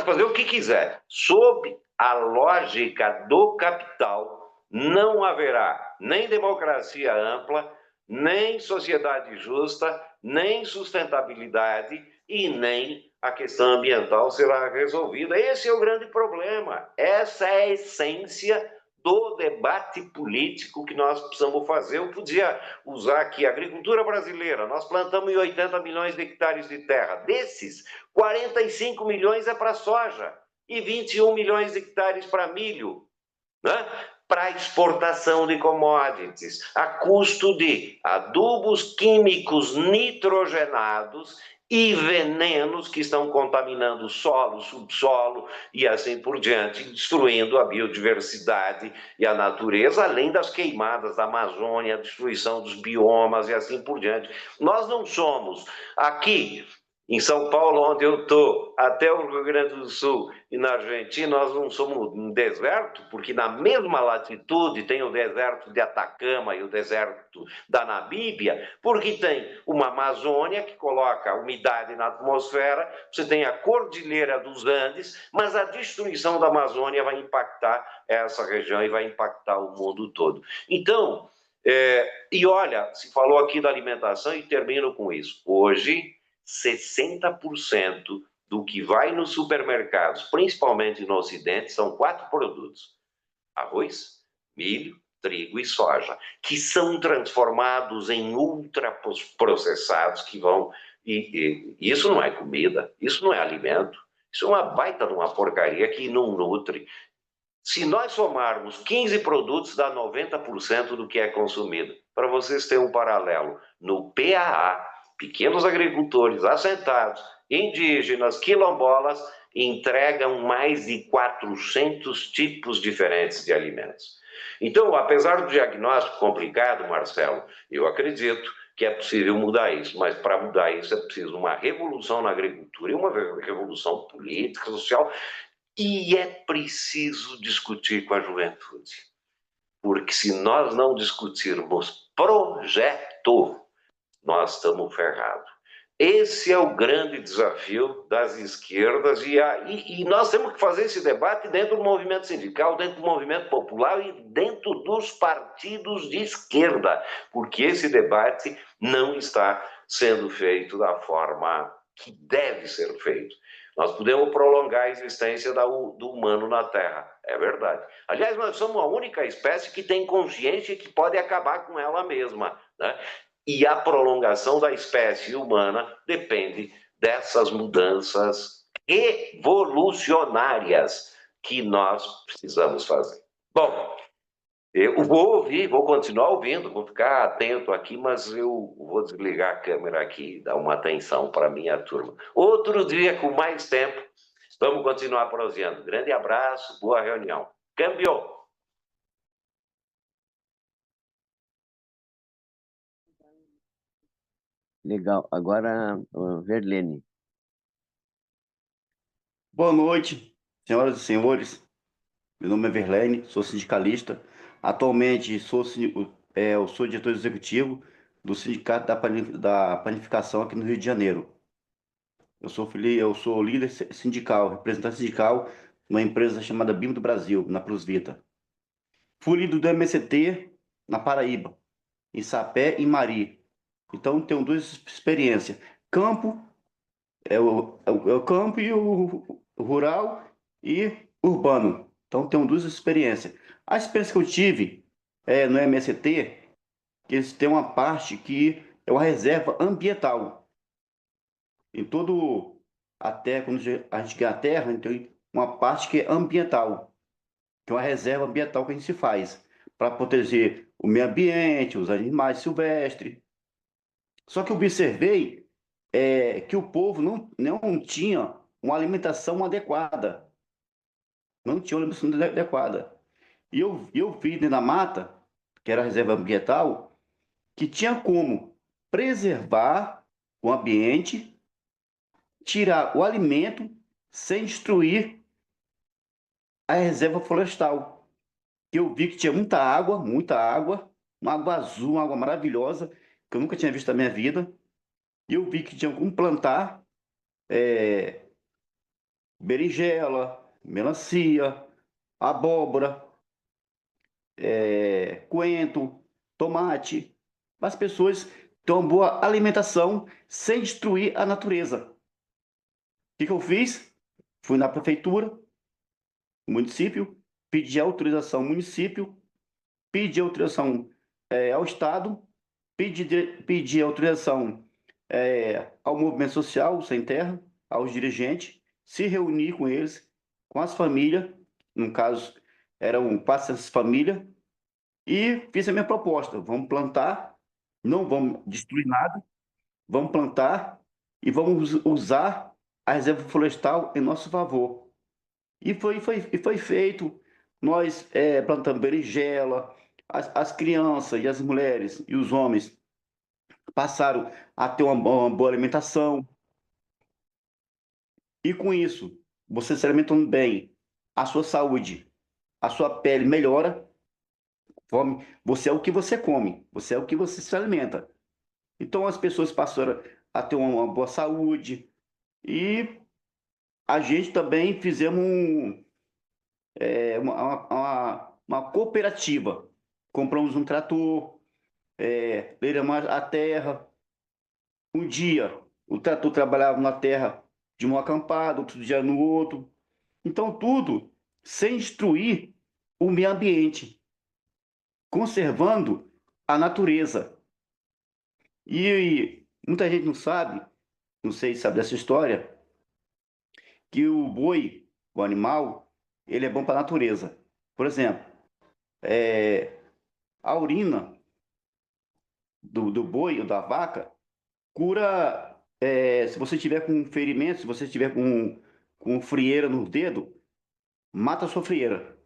fazer o que quiser. Sob a lógica do capital, não haverá nem democracia ampla, nem sociedade justa, nem sustentabilidade e nem a questão ambiental será resolvida. Esse é o grande problema. Essa é a essência do debate político que nós precisamos fazer. Eu podia usar aqui a agricultura brasileira. Nós plantamos 80 milhões de hectares de terra. Desses, 45 milhões é para soja e 21 milhões de hectares para milho, né? Para exportação de commodities, a custo de adubos químicos nitrogenados e venenos que estão contaminando o solo, subsolo e assim por diante, destruindo a biodiversidade e a natureza, além das queimadas da Amazônia, a destruição dos biomas e assim por diante. Nós não somos aqui Em São Paulo, onde eu estou, até o Rio Grande do Sul e na Argentina, nós não somos um deserto, porque na mesma latitude tem o deserto de Atacama e o deserto da Namíbia, porque tem uma Amazônia que coloca umidade na atmosfera, você tem a Cordilheira dos Andes, mas a destruição da Amazônia vai impactar essa região e vai impactar o mundo todo. Então, e olha, se falou aqui da alimentação e termino com isso. Hoje, 60% do que vai nos supermercados, principalmente no Ocidente, são 4 produtos: arroz, milho, trigo e soja, que são transformados em ultraprocessados que vão... E isso não é comida, isso não é alimento, isso é uma baita de uma porcaria que não nutre. Se nós somarmos 15 produtos, dá 90% do que é consumido. Para vocês terem um paralelo, no PAA, pequenos agricultores assentados, indígenas, quilombolas, entregam mais de 400 tipos diferentes de alimentos. Então, apesar do diagnóstico complicado, Marcelo, eu acredito que é possível mudar isso, mas para mudar isso é preciso uma revolução na agricultura e uma revolução política, social, e é preciso discutir com a juventude. Porque se nós não discutirmos projeto, nós estamos ferrados. Esse é o grande desafio das esquerdas e nós temos que fazer esse debate dentro do movimento sindical, dentro do movimento popular e dentro dos partidos de esquerda, porque esse debate não está sendo feito da forma que deve ser feito. Nós podemos prolongar a existência do humano na Terra, é verdade. Aliás, nós somos a única espécie que tem consciência e que pode acabar com ela mesma, né? E a prolongação da espécie humana depende dessas mudanças evolucionárias que nós precisamos fazer. Bom, eu vou ouvir, vou continuar ouvindo, vou ficar atento aqui, mas eu vou desligar a câmera aqui e dar uma atenção para a minha turma. Outro dia, com mais tempo, vamos continuar proseando. Grande abraço, boa reunião. Câmbio! Legal. Agora, Verlene. Boa noite, senhoras e senhores. Meu nome é Verlene, sou sindicalista. Atualmente eu sou diretor executivo do Sindicato da Panificação aqui no Rio de Janeiro. Eu sou líder sindical, representante sindical numa empresa chamada BIM do Brasil, na Plus Vita. Fui líder do MST na Paraíba, em Sapé e Mari. Então, tenho duas experiências. Campo, o campo e o rural e urbano. Então, tenho duas experiências. A experiência que eu tive no MST, que eles têm uma parte que é uma reserva ambiental. Em todo a terra, quando a gente ganha a terra, tem uma parte que é ambiental, que é uma reserva ambiental que a gente se faz para proteger o meio ambiente, os animais silvestres. Só que eu observei que o povo não tinha uma alimentação adequada. Não tinha uma alimentação adequada. E eu vi dentro da mata, que era a reserva ambiental, que tinha como preservar o ambiente, tirar o alimento sem destruir a reserva florestal. Eu vi que tinha muita água, uma água azul, uma água maravilhosa, que eu nunca tinha visto na minha vida. E eu vi que tinha como plantar berinjela, melancia, abóbora, coentro, tomate. As pessoas têm uma boa alimentação sem destruir a natureza. O que eu fiz? Fui na prefeitura, no município, pedi autorização ao município, pedi autorização ao Estado, pedi autorização ao movimento social Sem Terra, aos dirigentes, se reunir com eles, com as famílias, no caso, eram 400 famílias, e fiz a minha proposta. Vamos plantar, não vamos destruir nada, vamos plantar e vamos usar a reserva florestal em nosso favor. E foi feito. Nós plantamos berinjela, as crianças e as mulheres e os homens passaram a ter uma boa alimentação. E com isso, você se alimentando bem, a sua saúde, a sua pele melhora. Você é o que você come, você é o que você se alimenta. Então as pessoas passaram a ter uma boa saúde e a gente também fizemos uma cooperativa. Compramos um trator, leiramos a terra. Um dia o trator trabalhava na terra de um acampado, outro dia no outro. Então tudo sem destruir o meio ambiente, conservando a natureza. E muita gente não sabe, não sei se sabe dessa história, que o boi, o animal, ele é bom para a natureza. Por exemplo, a urina do boi ou da vaca cura, se você tiver com ferimento, se você tiver com frieira no dedo, mata a sua frieira.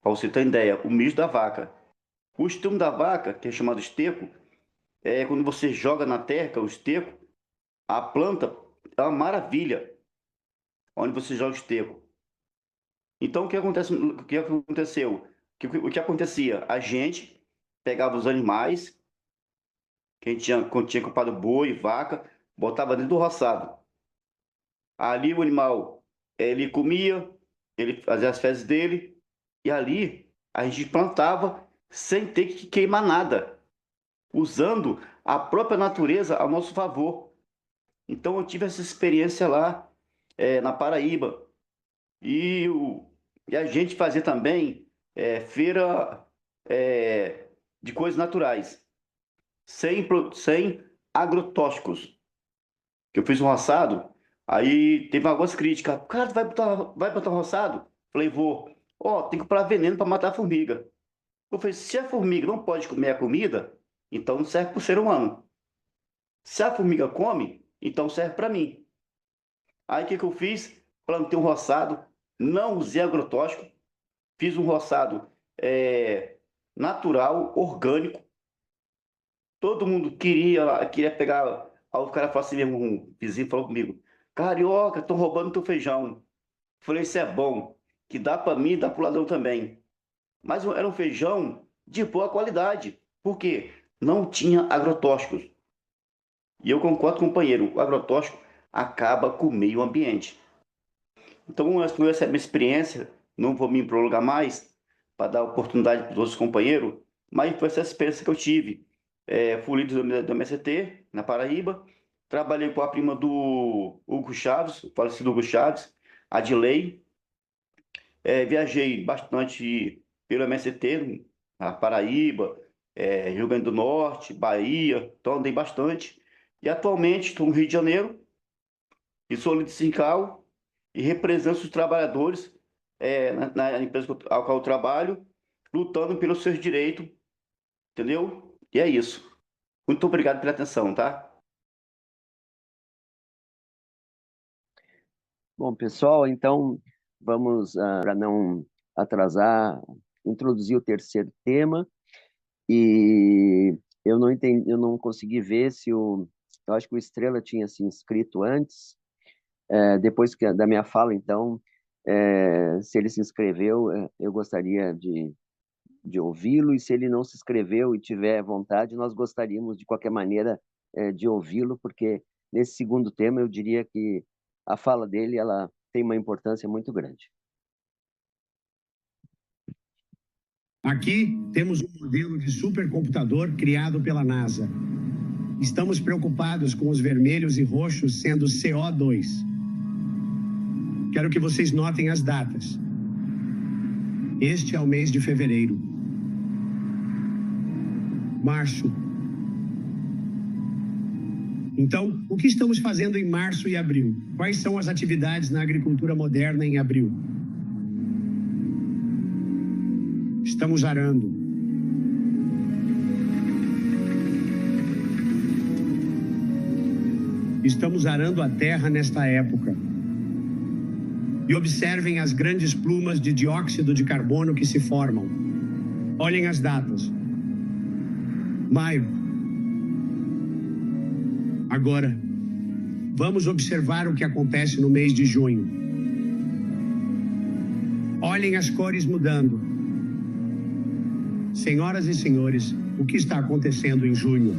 Para você ter ideia, o mijo da vaca. O estrume da vaca, que é chamado esterco, quando você joga na terra, o esterco, a planta é uma maravilha onde você joga o esterco. Então, o que aconteceu? O que acontecia? A gente pegava os animais, quando tinha comprado boi, vaca, botava dentro do roçado. Ali o animal, ele comia, ele fazia as fezes dele, e ali a gente plantava sem ter que queimar nada, usando a própria natureza a nosso favor. Então eu tive essa experiência lá na Paraíba. E a gente fazia também feira de coisas naturais, sem agrotóxicos. Que eu fiz um roçado, aí teve algumas críticas. Cara, tu vai botar um roçado? Falei, vou. Ó, tem que comprar veneno para matar a formiga. Eu falei, se a formiga não pode comer a comida, então não serve para o ser humano. Se a formiga come, então serve para mim. Aí o que eu fiz? Plantei um roçado, não usei agrotóxico, fiz um roçado natural, orgânico. Todo mundo queria pegar. Aí o cara falou assim mesmo, um vizinho falou comigo, carioca, estão roubando teu feijão. Falei, isso é bom, que dá para mim e dá para o ladrão também. Mas era um feijão de boa qualidade. Por quê? Não tinha agrotóxicos. E eu concordo, companheiro, o agrotóxico acaba com o meio ambiente. Então, essa é a minha experiência, não vou me prolongar mais, para dar oportunidade para os outros companheiros, mas foi essa experiência que eu tive. Fui líder do MST, na Paraíba, trabalhei com a prima do Hugo Chaves, o falecido Hugo Chaves, a Dilei. Viajei bastante pelo MST, na Paraíba, Rio Grande do Norte, Bahia, então andei bastante. E atualmente estou no Rio de Janeiro, e sou líder sindical e represento os trabalhadores na empresa ao qual eu trabalho, lutando pelos seus direitos, entendeu? E é isso. Muito obrigado pela atenção, tá? Bom, pessoal, então vamos, para não atrasar, introduzir o terceiro tema. E eu não consegui ver se eu acho que o Estrela tinha se inscrito antes, depois da minha fala, então, se ele se inscreveu, eu gostaria de ouvi-lo, e se ele não se inscreveu e tiver vontade, nós gostaríamos, de qualquer maneira, de ouvi-lo, porque nesse segundo tema eu diria que a fala dele ela tem uma importância muito grande. Aqui temos um modelo de supercomputador criado pela NASA. Estamos preocupados com os vermelhos e roxos sendo CO2. Quero que vocês notem as datas. Este é o mês de fevereiro. Março. Então, o que estamos fazendo em março e abril? Quais são as atividades na agricultura moderna em abril? Estamos arando. Estamos arando a terra nesta época. E observem as grandes plumas de dióxido de carbono que se formam. Olhem as datas. Maio. Agora, Vamos observar o que acontece no mês de junho. Olhem as cores mudando. Senhoras e senhores, o que está acontecendo em junho?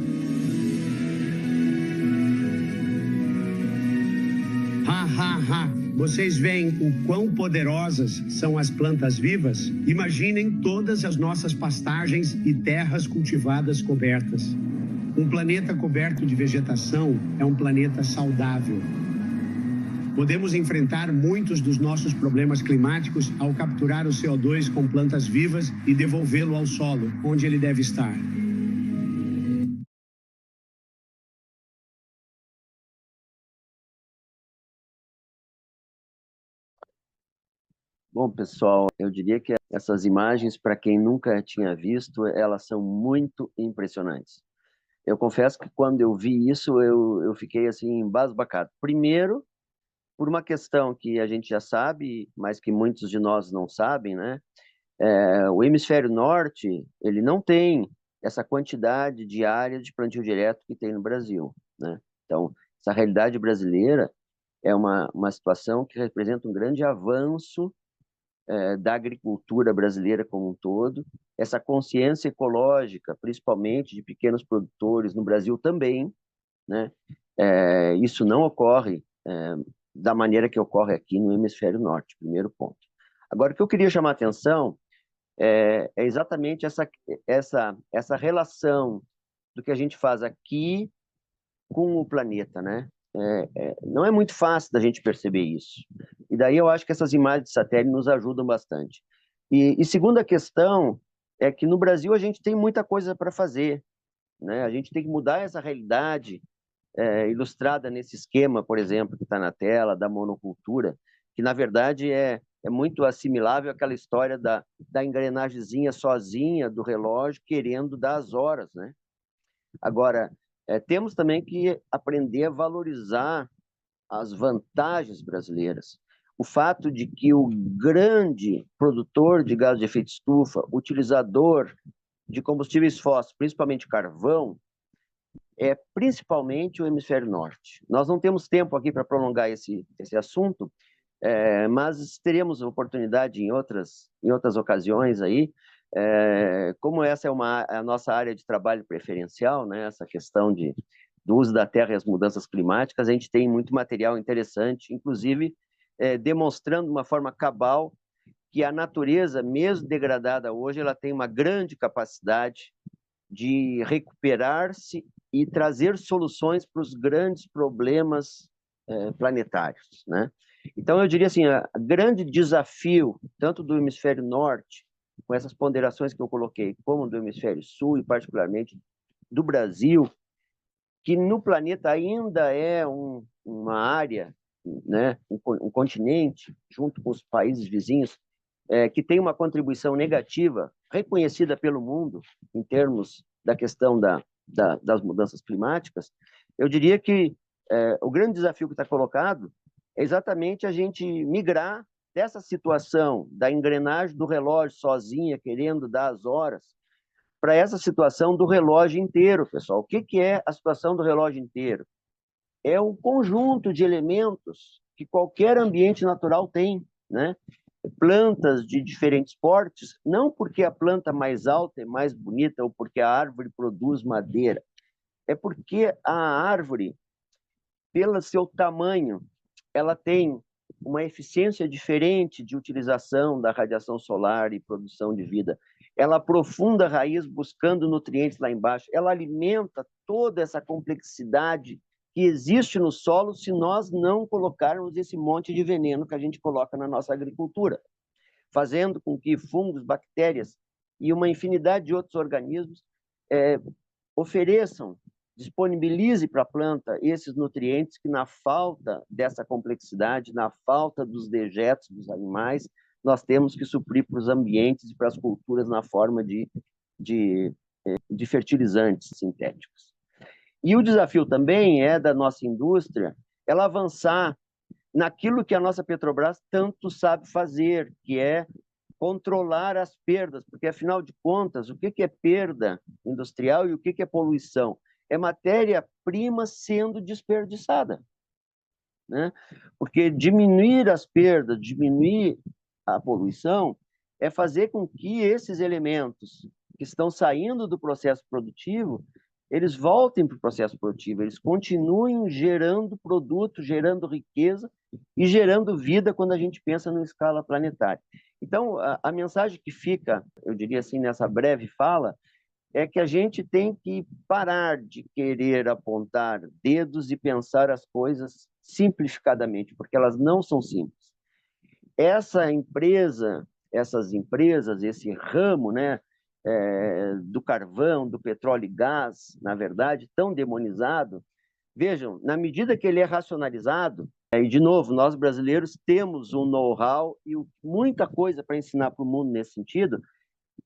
Ha, ha, ha! Vocês veem o quão poderosas são as plantas vivas? Imaginem todas as nossas pastagens e terras cultivadas cobertas. Um planeta coberto de vegetação é um planeta saudável. Podemos enfrentar muitos dos nossos problemas climáticos ao capturar o CO2 com plantas vivas e devolvê-lo ao solo, onde ele deve estar. Bom, pessoal, eu diria que essas imagens, para quem nunca tinha visto, elas são muito impressionantes. Eu confesso que quando eu vi isso, eu fiquei assim, embasbacado. Primeiro, por uma questão que a gente já sabe, mas que muitos de nós não sabem, né? O hemisfério norte, ele não tem essa quantidade de área de plantio direto que tem no Brasil, né? Então, essa realidade brasileira é uma situação que representa um grande avanço da agricultura brasileira como um todo, essa consciência ecológica, principalmente de pequenos produtores no Brasil também, né? Isso não ocorre da maneira que ocorre aqui no hemisfério norte, primeiro ponto. Agora, o que eu queria chamar a atenção é exatamente essa relação do que a gente faz aqui com o planeta, né? Não é muito fácil da gente perceber isso. E daí eu acho que essas imagens de satélite nos ajudam bastante. E segunda questão é que no Brasil a gente tem muita coisa para fazer, né? A gente tem que mudar essa realidade ilustrada nesse esquema, por exemplo, que está na tela, da monocultura, que na verdade é muito assimilável àquela história da engrenagemzinha sozinha do relógio querendo dar as horas, né? Agora, temos também que aprender a valorizar as vantagens brasileiras. O fato de que o grande produtor de gás de efeito estufa, utilizador de combustíveis fósseis, principalmente carvão, é principalmente o hemisfério norte. Nós não temos tempo aqui para prolongar esse assunto, mas teremos oportunidade em outras ocasiões aí. Como essa é a nossa área de trabalho preferencial, né, essa questão do uso da terra e as mudanças climáticas, a gente tem muito material interessante, inclusive demonstrando de uma forma cabal que a natureza, mesmo degradada hoje, ela tem uma grande capacidade de recuperar-se e trazer soluções para os grandes problemas planetários, né? Então, eu diria assim, o grande desafio, tanto do hemisfério norte, com essas ponderações que eu coloquei, como do hemisfério sul, e particularmente do Brasil, que no planeta ainda é uma área, né, um continente, junto com os países vizinhos, que tem uma contribuição negativa, reconhecida pelo mundo, em termos da questão das mudanças climáticas, eu diria que o grande desafio que está colocado é exatamente a gente migrar dessa situação da engrenagem do relógio sozinha, querendo dar as horas, para essa situação do relógio inteiro, pessoal. O que é a situação do relógio inteiro? É um conjunto de elementos que qualquer ambiente natural tem, né? Plantas de diferentes portes, não porque a planta mais alta é mais bonita ou porque a árvore produz madeira, é porque a árvore, pelo seu tamanho, ela tem uma eficiência diferente de utilização da radiação solar e produção de vida. Ela aprofunda a raiz buscando nutrientes lá embaixo, ela alimenta toda essa complexidade que existe no solo se nós não colocarmos esse monte de veneno que a gente coloca na nossa agricultura, fazendo com que fungos, bactérias e uma infinidade de outros organismos ofereçam, disponibilize para a planta esses nutrientes que, na falta dessa complexidade, na falta dos dejetos dos animais, nós temos que suprir para os ambientes e para as culturas na forma de fertilizantes sintéticos. E o desafio também é da nossa indústria, ela avançar naquilo que a nossa Petrobras tanto sabe fazer, que é controlar as perdas, porque, afinal de contas, o que é perda industrial e o que é poluição? É matéria-prima sendo desperdiçada. né? Porque diminuir as perdas, diminuir a poluição, é fazer com que esses elementos que estão saindo do processo produtivo, eles voltem para o processo produtivo, eles continuem gerando produto, gerando riqueza e gerando vida quando a gente pensa em escala planetária. Então, a mensagem que fica, eu diria assim, nessa breve fala, é que a gente tem que parar de querer apontar dedos e pensar as coisas simplificadamente, porque elas não são simples. Essas empresas, esse ramo, né, do carvão, do petróleo e gás, na verdade, tão demonizado, vejam, na medida que ele é racionalizado, e de novo, nós brasileiros temos um know-how e muita coisa para ensinar para o mundo nesse sentido,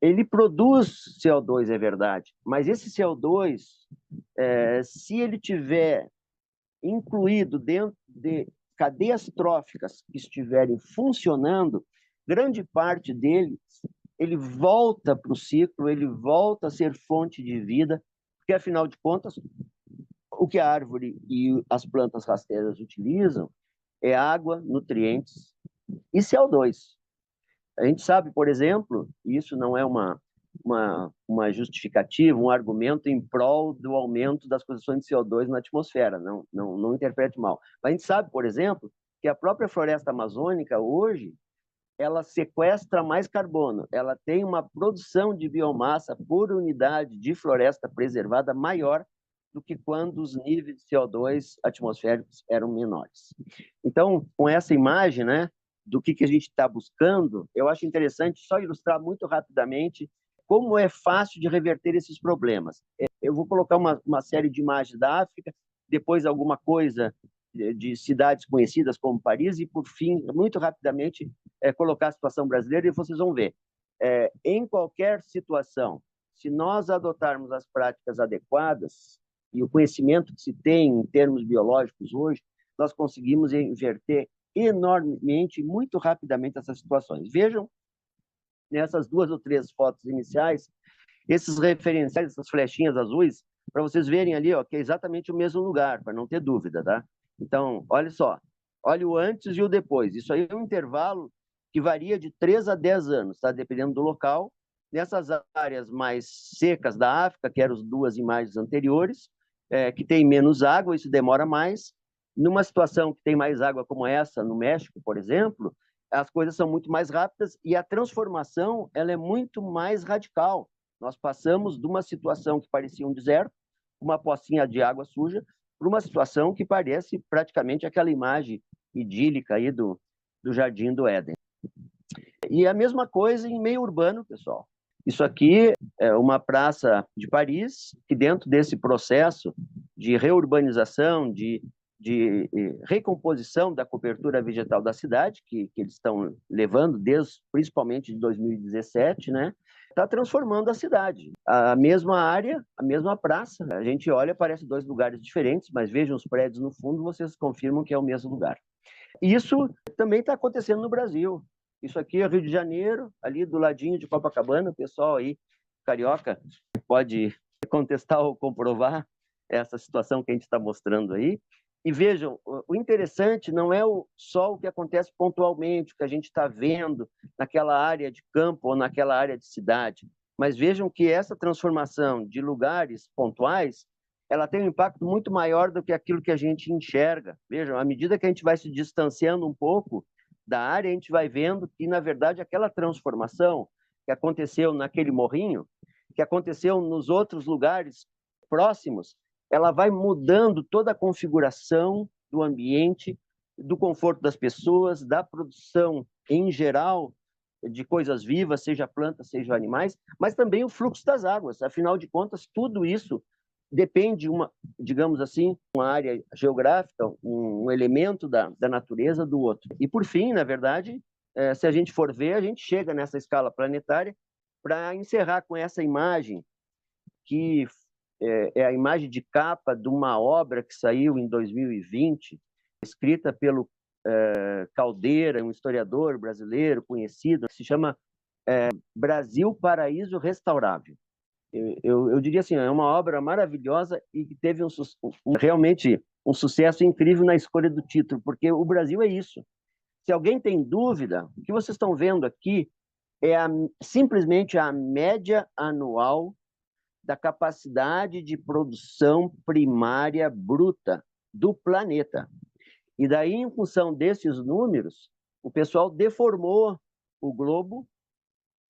ele produz CO2, é verdade, mas esse CO2, se ele tiver incluído dentro de cadeias tróficas que estiverem funcionando, grande parte dele, ele volta para o ciclo, ele volta a ser fonte de vida, porque, afinal de contas, o que a árvore e as plantas rasteiras utilizam é água, nutrientes e CO2. A gente sabe, por exemplo, isso não é uma justificativa, um argumento em prol do aumento das concentrações de CO2 na atmosfera, não interprete mal. Mas a gente sabe, por exemplo, que a própria floresta amazônica hoje, ela sequestra mais carbono, ela tem uma produção de biomassa por unidade de floresta preservada maior do que quando os níveis de CO2 atmosféricos eram menores. Então, com essa imagem, né, do que a gente está buscando, eu acho interessante só ilustrar muito rapidamente como é fácil de reverter esses problemas. Eu vou colocar uma série de imagens da África, depois alguma coisa de cidades conhecidas como Paris e, por fim, muito rapidamente, colocar a situação brasileira e vocês vão ver. Em qualquer situação, se nós adotarmos as práticas adequadas e o conhecimento que se tem em termos biológicos hoje, nós conseguimos inverter enormemente, muito rapidamente essas situações. Vejam nessas 2 ou 3 fotos iniciais, esses referenciais, essas flechinhas azuis, para vocês verem ali, ó, que é exatamente o mesmo lugar, para não ter dúvida, tá? Então, olha só, olha o antes e o depois. Isso aí é um intervalo que varia de 3 a 10 anos, tá? Dependendo do local. Nessas áreas mais secas da África, que eram as 2 imagens anteriores, que tem menos água, isso demora mais. Numa situação que tem mais água como essa, no México, por exemplo, as coisas são muito mais rápidas e a transformação ela é muito mais radical. Nós passamos de uma situação que parecia um deserto, uma pocinha de água suja, para uma situação que parece praticamente aquela imagem idílica aí do Jardim do Éden. E a mesma coisa em meio urbano, pessoal. Isso aqui é uma praça de Paris, que dentro desse processo de reurbanização, de recomposição da cobertura vegetal da cidade, que eles estão levando principalmente de 2017, né? Está transformando a cidade. A mesma área, a mesma praça, a gente olha, parece 2 lugares diferentes, mas vejam os prédios no fundo, vocês confirmam que é o mesmo lugar. Isso também está acontecendo no Brasil. Isso aqui é Rio de Janeiro, ali do ladinho de Copacabana, o pessoal aí, carioca, pode contestar ou comprovar essa situação que a gente está mostrando aí. E vejam, o interessante não é só o que acontece pontualmente, o que a gente está vendo naquela área de campo ou naquela área de cidade, mas vejam que essa transformação de lugares pontuais, ela tem um impacto muito maior do que aquilo que a gente enxerga. Vejam, à medida que a gente vai se distanciando um pouco da área, a gente vai vendo que, na verdade, aquela transformação que aconteceu naquele morrinho, que aconteceu nos outros lugares próximos, ela vai mudando toda a configuração do ambiente, do conforto das pessoas, da produção em geral de coisas vivas, seja plantas, seja animais, mas também o fluxo das águas. Afinal de contas, tudo isso depende digamos assim, uma área geográfica, um elemento da natureza do outro. E por fim, na verdade, se a gente for ver, a gente chega nessa escala planetária para encerrar com essa imagem que é a imagem de capa de uma obra que saiu em 2020, escrita pelo Caldeira, um historiador brasileiro conhecido, que se chama Brasil Paraíso Restaurável. Eu diria assim, é uma obra maravilhosa e que teve realmente um sucesso incrível na escolha do título, porque o Brasil é isso. Se alguém tem dúvida, o que vocês estão vendo aqui é simplesmente a média anual da capacidade de produção primária bruta do planeta. E daí, em função desses números, o pessoal deformou o globo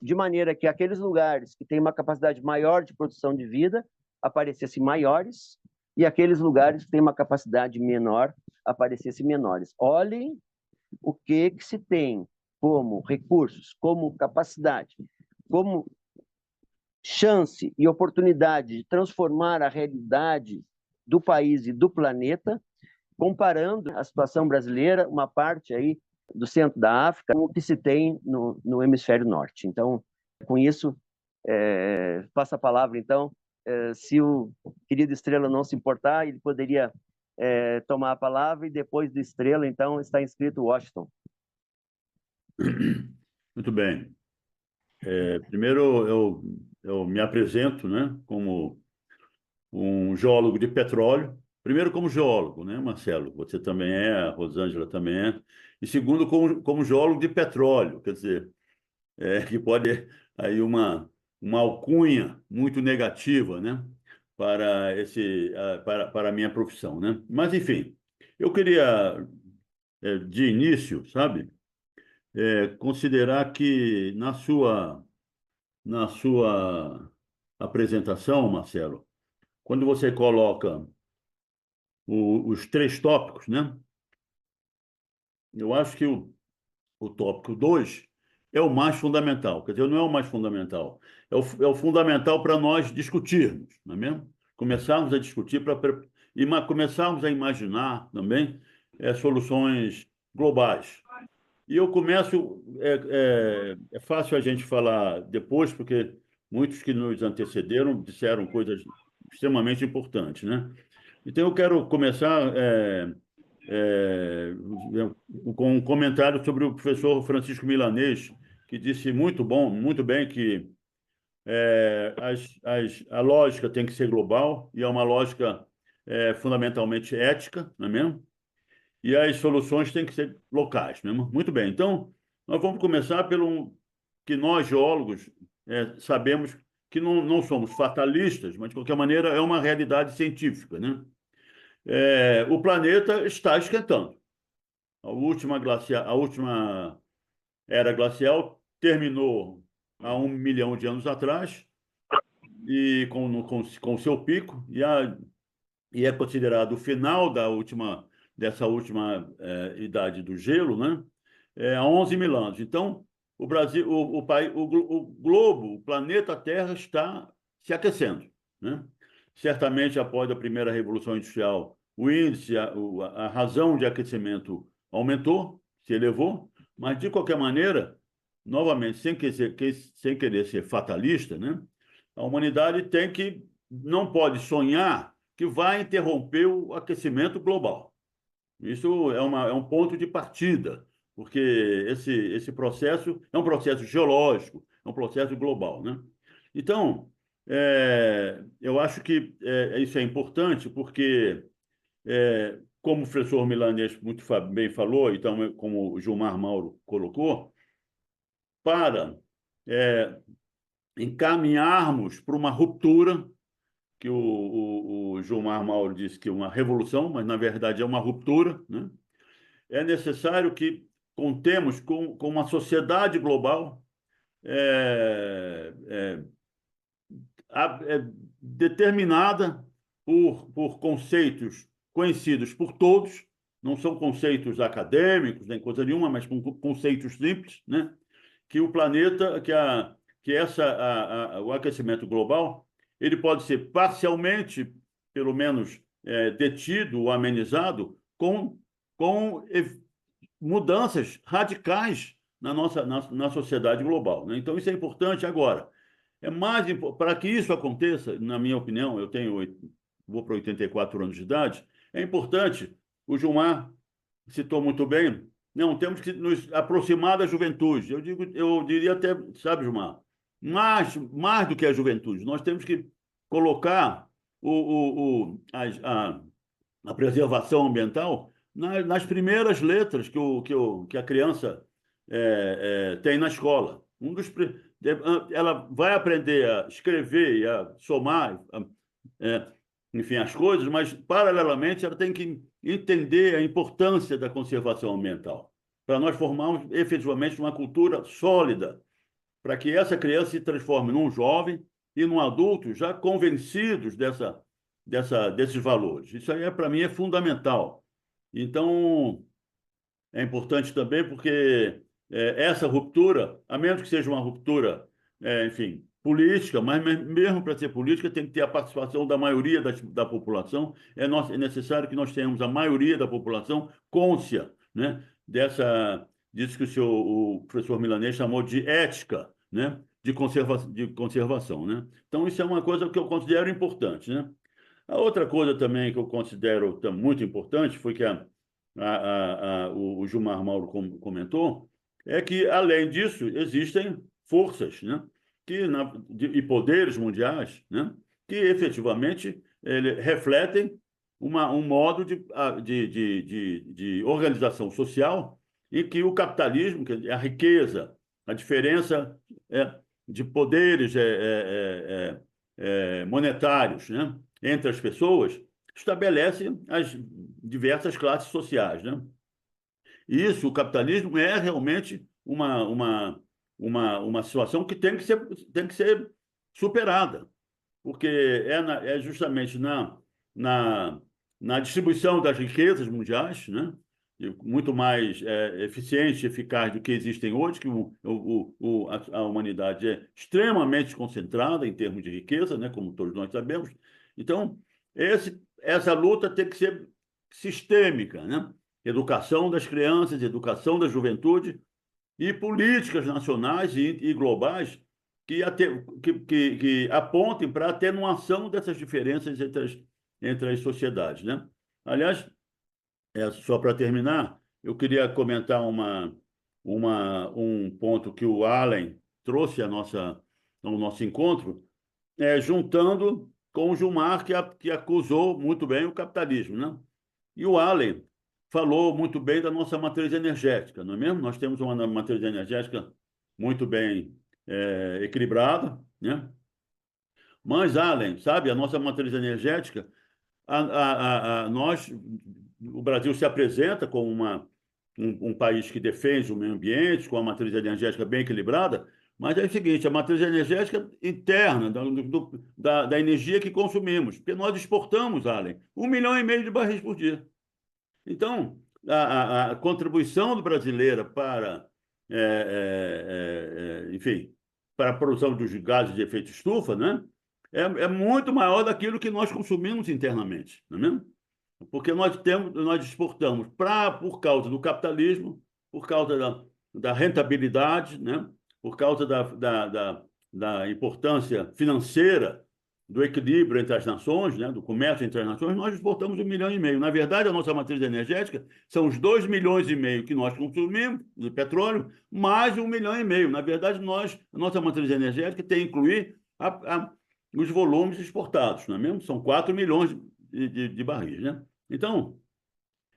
de maneira que aqueles lugares que têm uma capacidade maior de produção de vida aparecessem maiores e aqueles lugares que têm uma capacidade menor aparecessem menores. Olhem o que se tem como recursos, como capacidade, como chance e oportunidade de transformar a realidade do país e do planeta, comparando a situação brasileira, uma parte aí do centro da África, com o que se tem no hemisfério norte. Então, com isso, passo a palavra, então, se o querido Estrela não se importar, ele poderia tomar a palavra, e depois do Estrela, então, está inscrito Washington. Muito bem. Primeiro, eu me apresento, né, como um geólogo de petróleo. Primeiro, como geólogo, né, Marcelo? Você também é, a Rosângela também é. E segundo, como geólogo de petróleo, quer dizer, que pode aí uma alcunha muito negativa, né, para a minha profissão, né? Mas, enfim, eu queria, de início, sabe, considerar que na sua apresentação, Marcelo, quando você coloca os 3 tópicos, né? Eu acho que o tópico 2 é o mais fundamental. Quer dizer, não é o mais fundamental. É o fundamental para nós discutirmos, não é mesmo? Começarmos a discutir e começarmos a imaginar também soluções globais. E eu começo... É fácil a gente falar depois, porque muitos que nos antecederam disseram coisas extremamente importantes, né? Então, eu quero começar com um comentário sobre o professor Francisco Milanês, que disse muito bem que a lógica tem que ser global, e é uma lógica fundamentalmente ética, não é mesmo? E as soluções têm que ser locais, não é mesmo? Muito bem. Então, nós vamos começar pelo que nós, geólogos, sabemos que não somos fatalistas, mas, de qualquer maneira, é uma realidade científica, né? O planeta está esquentando. A última era glacial terminou há 1 milhão de anos atrás, e com seu pico, e é considerado o final dessa última idade do gelo, né? Há 11 mil anos. Então, o Brasil, o globo, o planeta Terra está se aquecendo, né? Certamente, após a primeira Revolução Industrial, o índice, a razão de aquecimento aumentou, se elevou, mas, de qualquer maneira, novamente, sem querer ser fatalista, né? A humanidade não pode sonhar que vai interromper o aquecimento global. Isso é um ponto de partida, porque esse processo é um processo geológico, é um processo global, né? Então, eu acho que isso é importante, porque, como o professor Milanês muito bem falou, e então, como o Gilmar Mauro colocou, para encaminharmos para uma ruptura, que o Gilmar Mauro disse que é uma revolução, mas, na verdade, é uma ruptura, né? É necessário que contemos com uma sociedade global determinada por conceitos conhecidos por todos, não são conceitos acadêmicos, nem coisa nenhuma, mas com conceitos simples, né? Que o planeta, o aquecimento global, ele pode ser parcialmente, pelo menos, detido ou amenizado com mudanças radicais na sociedade global, né? Então, isso é importante agora. Para que isso aconteça, na minha opinião, vou para 84 anos de idade, é importante, o Gilmar citou muito bem, não, temos que nos aproximar da juventude. Eu diria até, sabe, Gilmar, mais do que a juventude, nós temos que colocar a preservação ambiental nas primeiras letras que a criança tem na escola. Ela vai aprender a escrever e a somar, enfim, as coisas, mas, paralelamente, ela tem que entender a importância da conservação ambiental, para nós formarmos efetivamente uma cultura sólida, para que essa criança se transforme num jovem e num adulto já convencidos desses valores. Isso aí, para mim, é fundamental. Então, é importante também porque essa ruptura, a menos que seja uma ruptura, enfim, política, mas mesmo para ser política tem que ter a participação da maioria da população. É necessário que nós tenhamos a maioria da população cônscia, né, disso que o professor Milanês chamou de ética, né, de conservação, né? Então, isso é uma coisa que eu considero importante, né? A outra coisa também que eu considero muito importante foi que o Gilmar Mauro comentou, é que, além disso, existem forças, né, e poderes mundiais, né, que efetivamente refletem um modo de organização social em que o capitalismo, que é a riqueza, a diferença de poderes monetários, né, entre as pessoas, estabelece as diversas classes sociais, né? Isso, o capitalismo é realmente uma situação que tem que ser superada, porque é justamente na distribuição das riquezas mundiais, né, muito mais eficiente e eficaz do que existem hoje, que a humanidade é extremamente concentrada em termos de riqueza, né, como todos nós sabemos. Então, essa luta tem que ser sistêmica, né? Educação das crianças, educação da juventude e políticas nacionais e globais que apontem para a atenuação dessas diferenças entre as sociedades, né? Aliás, só para terminar, eu queria comentar um ponto que o Allen trouxe ao nosso encontro, juntando com o Gilmar, que acusou muito bem o capitalismo, né? E o Allen falou muito bem da nossa matriz energética, não é mesmo? Nós temos uma matriz energética muito bem equilibrada, né? Mas, Allen, sabe, a nossa matriz energética, o Brasil se apresenta como um país que defende o meio ambiente, com a matriz energética bem equilibrada, mas é o seguinte, a matriz energética interna da energia que consumimos, porque nós exportamos, Allen, 1,5 milhão de barris por dia. Então, a contribuição brasileira para, enfim, para a produção dos gases de efeito estufa, né, é muito maior daquilo que nós consumimos internamente, não é mesmo? Porque nós exportamos por causa do capitalismo, por causa da rentabilidade, né, por causa da importância financeira do equilíbrio entre as nações, né, do comércio entre as nações, nós exportamos 1,5 milhão. Na verdade, a nossa matriz energética são os 2,5 milhões que nós consumimos de petróleo, mais 1,5 milhão. Na verdade, a nossa matriz energética tem que incluir os volumes exportados, não é mesmo? São 4 milhões de barris, né? Então,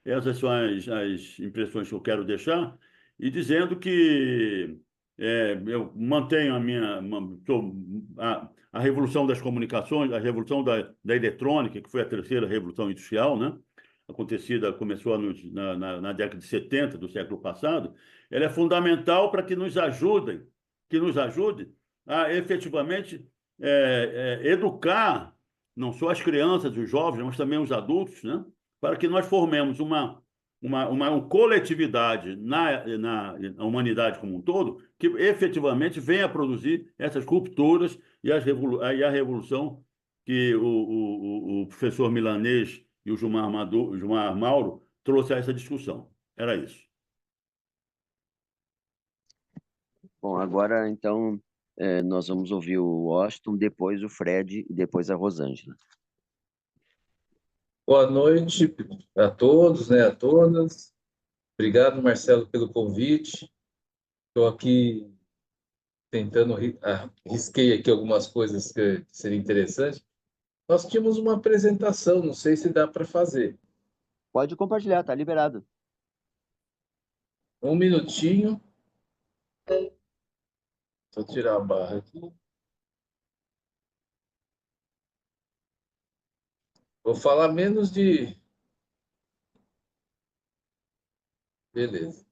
essas são as impressões que eu quero deixar, e dizendo que eu mantenho a revolução das comunicações, a revolução da eletrônica, que foi a terceira revolução industrial, né? Começou na década de 70 do século passado. Ela é fundamental para que nos ajude a efetivamente educar não só as crianças, os jovens, mas também os adultos, né? Para que nós formemos uma coletividade na humanidade como um todo, que efetivamente venha a produzir essas rupturas e a revolução que o professor Milanês e o Gilmar Mauro trouxe a essa discussão. Era isso. Bom, agora, então, nós vamos ouvir o Washington, depois o Fred e depois a Rosângela. Boa noite a todos, né, a todas. Obrigado, Marcelo, pelo convite. Estou aqui tentando, risquei aqui algumas coisas que seriam interessantes. Nós tínhamos uma apresentação, não sei se dá para fazer. Pode compartilhar, tá liberado. Um minutinho. Só tirar a barra aqui. Vou falar menos de... Beleza.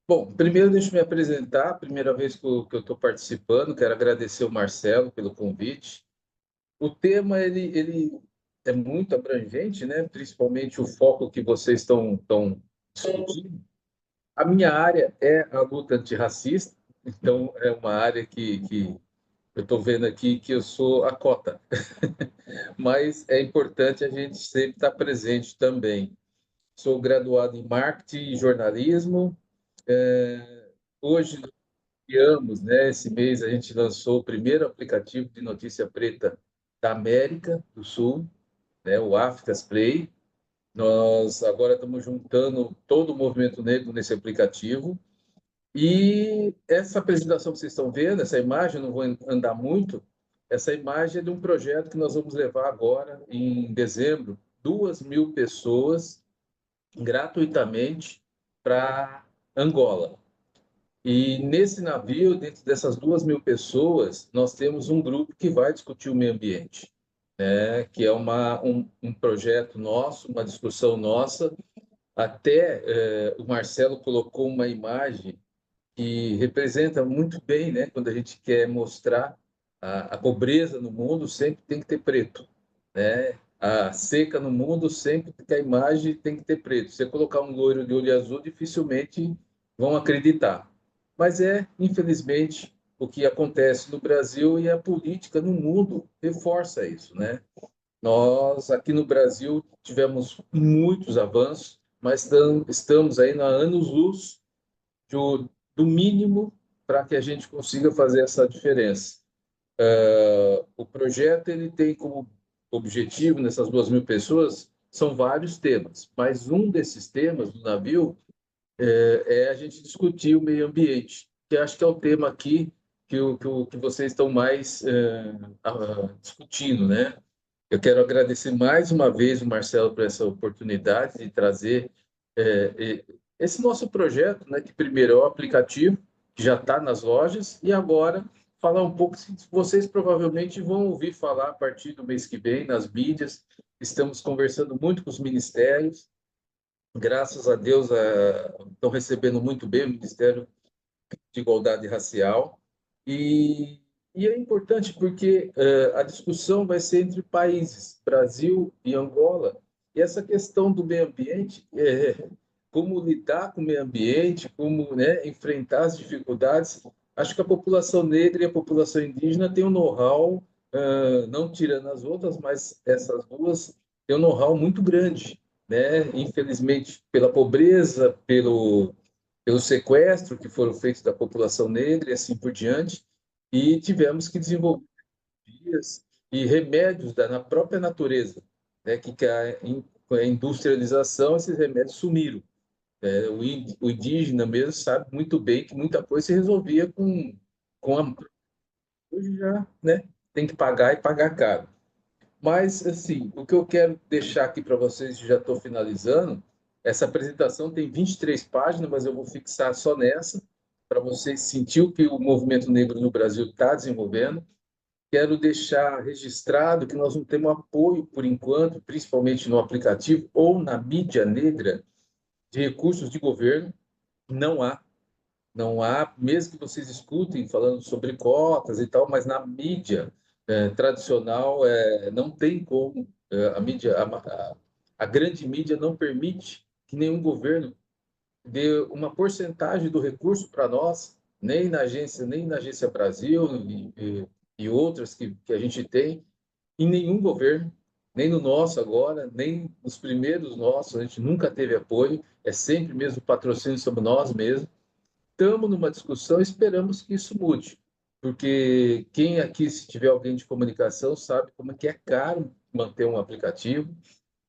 Bom, primeiro deixa eu me apresentar. Primeira vez que eu estou participando. Quero agradecer o Marcelo pelo convite. O tema ele é muito abrangente, né? Principalmente o foco que vocês estão discutindo. A minha área é a luta antirracista, então é uma área que eu estou vendo aqui que eu sou a cota. Mas é importante a gente sempre estar presente também. Sou graduado em marketing e jornalismo. Hoje, criamos, né? Esse mês a gente lançou o primeiro aplicativo de notícia preta da América do Sul, né? O Áfricas Play. Nós agora estamos juntando todo o movimento negro nesse aplicativo. E essa apresentação que vocês estão vendo, essa imagem, eu não vou andar muito, essa imagem é de um projeto que nós vamos levar agora, em dezembro, 2.000 pessoas gratuitamente para Angola. E nesse navio, dentro dessas 2.000 pessoas, nós temos um grupo que vai discutir o meio ambiente, né? Que é um projeto nosso, uma discussão nossa. Até o Marcelo colocou uma imagem que representa muito bem, né? Quando a gente quer mostrar a pobreza no mundo, sempre tem que ter preto, né? A seca no mundo, sempre que a imagem tem que ter preto. Se você colocar um loiro de olho azul, dificilmente vão acreditar. Mas infelizmente, o que acontece no Brasil, e a política no mundo reforça isso, né? Nós, aqui no Brasil, tivemos muitos avanços, mas estamos aí na anos-luz do mínimo para que a gente consiga fazer essa diferença. O projeto ele tem como objetivo, nessas 2.000 pessoas, são vários temas, mas um desses temas do navio é a gente discutir o meio ambiente, que acho que é o tema aqui que vocês estão mais discutindo, né? Eu quero agradecer mais uma vez o Marcelo por essa oportunidade de trazer esse nosso projeto, né, que primeiro é o aplicativo, que já está nas lojas, e agora falar um pouco, vocês provavelmente vão ouvir falar a partir do mês que vem, nas mídias. Estamos conversando muito com os ministérios, graças a Deus estão recebendo muito bem o Ministério de Igualdade Racial, e é importante porque a discussão vai ser entre países, Brasil e Angola, e essa questão do meio ambiente, como lidar com o meio ambiente, como, né, enfrentar as dificuldades. Acho que a população negra e a população indígena têm um know-how, não tirando as outras, mas essas duas têm um know-how muito grande, né? Infelizmente, pela pobreza, pelo sequestro que foram feitos da população negra e assim por diante, e tivemos que desenvolver e remédios na própria natureza, né? Que com a industrialização, esses remédios sumiram. O indígena mesmo sabe muito bem que muita coisa se resolvia com a... Hoje já, né, tem que pagar e pagar caro. Mas, assim, o que eu quero deixar aqui para vocês, já estou finalizando, essa apresentação tem 23 páginas, mas eu vou fixar só nessa, para vocês sentir o que o movimento negro no Brasil está desenvolvendo. Quero deixar registrado que nós não temos apoio, por enquanto, principalmente no aplicativo ou na mídia negra, de recursos de governo. Não há, mesmo que vocês escutem falando sobre cotas e tal, mas na mídia tradicional não tem como, a mídia, a grande mídia não permite que nenhum governo dê uma porcentagem do recurso para nós, nem na Agência Brasil e outras que a gente tem, em nenhum governo, nem no nosso agora, nem nos primeiros nossos, a gente nunca teve apoio, é sempre mesmo patrocínio sobre nós mesmos. Estamos numa discussão, esperamos que isso mude, porque quem aqui, se tiver alguém de comunicação, sabe como é que é caro manter um aplicativo.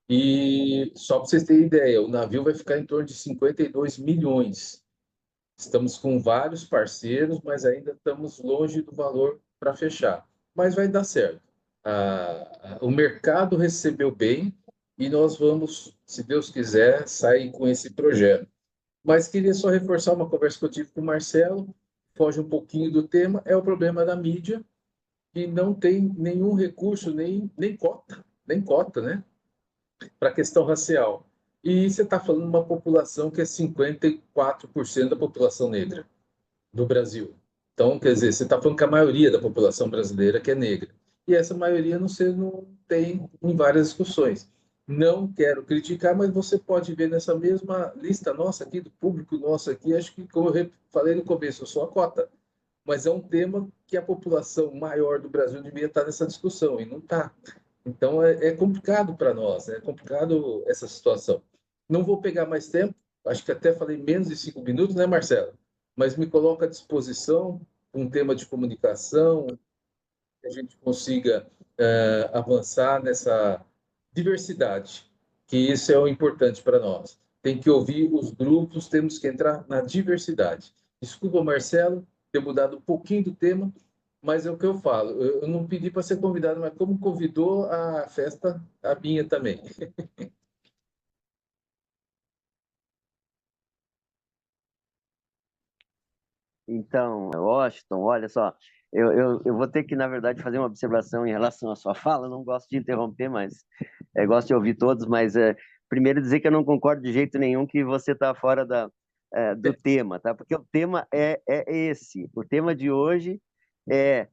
E só para vocês terem ideia, o navio vai ficar em torno de 52 milhões. Estamos com vários parceiros, mas ainda estamos longe do valor para fechar. Mas vai dar certo. O mercado recebeu bem e nós vamos se Deus quiser, sair com esse projeto. Mas queria só reforçar uma conversa que eu tive com o Marcelo, foge um pouquinho do tema, é o problema da mídia, que não tem nenhum recurso, nem cota, né, para a questão racial. E você está falando de uma população que é 54% da população negra do Brasil. Então, quer dizer, você está falando que a maioria da população brasileira que é negra. E essa maioria não tem em várias discussões. Não quero criticar, mas você pode ver nessa mesma lista nossa aqui, do público nosso aqui, acho que, como eu falei no começo, eu sou a cota. Mas é um tema que a população maior do Brasil devia estar nessa discussão, e não está. Então, é complicado para nós, é complicado essa situação. Não vou pegar mais tempo, acho que até falei menos de 5 minutos, né, Marcelo? Mas me coloca à disposição um tema de comunicação, que a gente consiga avançar nessa diversidade, que isso é o importante para nós. Tem que ouvir os grupos, temos que entrar na diversidade. Desculpa, Marcelo, ter mudado um pouquinho do tema, mas é o que eu falo. Eu não pedi para ser convidado, mas como convidou a festa, a minha também. Então, Washington, olha só, eu vou ter que, na verdade, fazer uma observação em relação à sua fala. Eu não gosto de interromper, mas gosto de ouvir todos. Mas primeiro dizer que eu não concordo de jeito nenhum que você está fora do tema, tá? Porque o tema é esse. O tema de hoje é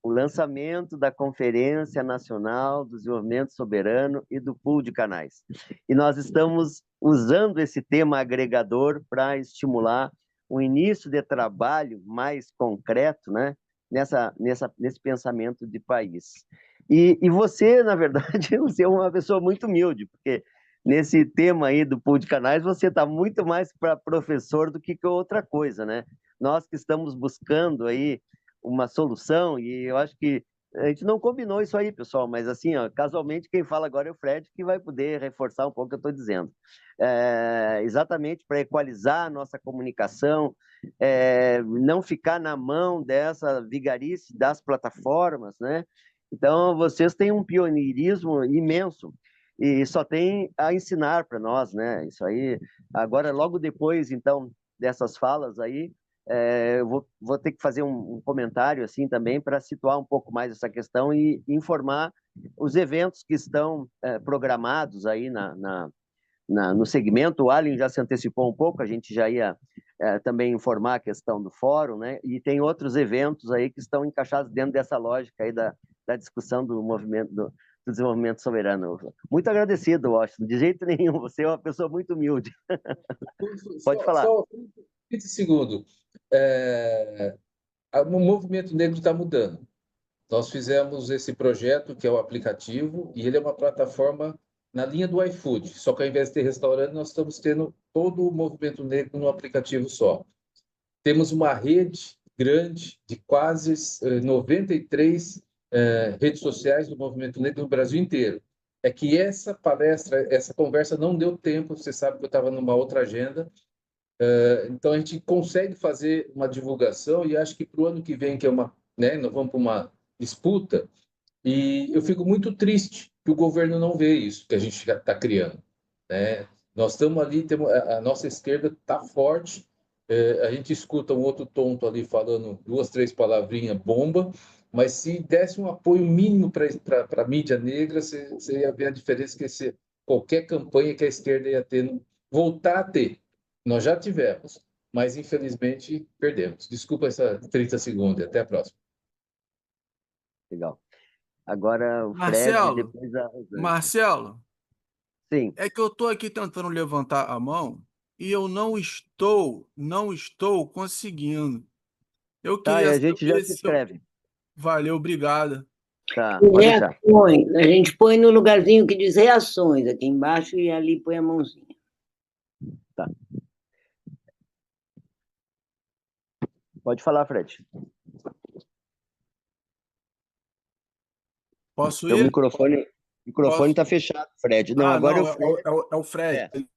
o lançamento da Conferência Nacional do Desenvolvimento Soberano e do Pool de Canais. E nós estamos usando esse tema agregador para estimular um início de trabalho mais concreto, né, nesse pensamento de país. E você, na verdade, você é uma pessoa muito humilde, porque nesse tema aí do pool de canais, você está muito mais para professor do que outra coisa, né? Nós que estamos buscando aí uma solução, e eu acho que a gente não combinou isso aí, pessoal, mas assim, ó, casualmente quem fala agora é o Fred, que vai poder reforçar um pouco o que eu estou dizendo. Exatamente para equalizar a nossa comunicação, não ficar na mão dessa vigarice das plataformas, né? Então, vocês têm um pioneirismo imenso e só tem a ensinar para nós, né? Isso aí. Agora, logo depois, então, dessas falas aí, eu vou ter que fazer um comentário assim também para situar um pouco mais essa questão e informar os eventos que estão programados aí no segmento. O Allen já se antecipou um pouco, a gente já ia também informar a questão do fórum, né? E tem outros eventos aí que estão encaixados dentro dessa lógica aí da discussão do movimento do desenvolvimento soberano. Muito agradecido, Washington. De jeito nenhum, você é uma pessoa muito humilde. Pode falar. Só 30 segundos. O movimento negro está mudando. Nós fizemos esse projeto, que é o aplicativo, e ele é uma plataforma na linha do iFood. Só que ao invés de ter restaurante, nós estamos tendo todo o movimento negro no aplicativo só. Temos uma rede grande de quase 93 redes sociais do movimento negro no Brasil inteiro. É que essa palestra, essa conversa não deu tempo, você sabe que eu estava numa outra agenda. Então, a gente consegue fazer uma divulgação e acho que para o ano que vem, que é né, nós vamos para uma disputa, e eu fico muito triste que o governo não vê isso que a gente está criando, né? Nós estamos ali, a nossa esquerda está forte, a gente escuta um outro tonto ali falando 2, 3 palavrinhas bomba, mas se desse um apoio mínimo para a mídia negra, você ia ver a diferença que qualquer campanha que a esquerda ia ter, voltar a ter. Nós já tivemos, mas infelizmente perdemos. Desculpa essa 30 segundos, até a próxima. Legal. Agora o Fred, Marcelo, depois a Rosângela. Marcelo, Sim. é que eu estou aqui tentando levantar a mão e eu não estou conseguindo. Eu Tá, e queria a gente já saber se se eu... inscreve. Valeu, obrigado. Tá, pode deixar. Reações. A gente põe no lugarzinho que diz reações aqui embaixo e ali põe a mãozinha. Tá. Pode falar, Fred. Posso Teu ir? microfone Posso? está fechado, Fred. Não, agora não, é o Fred. é o Fred.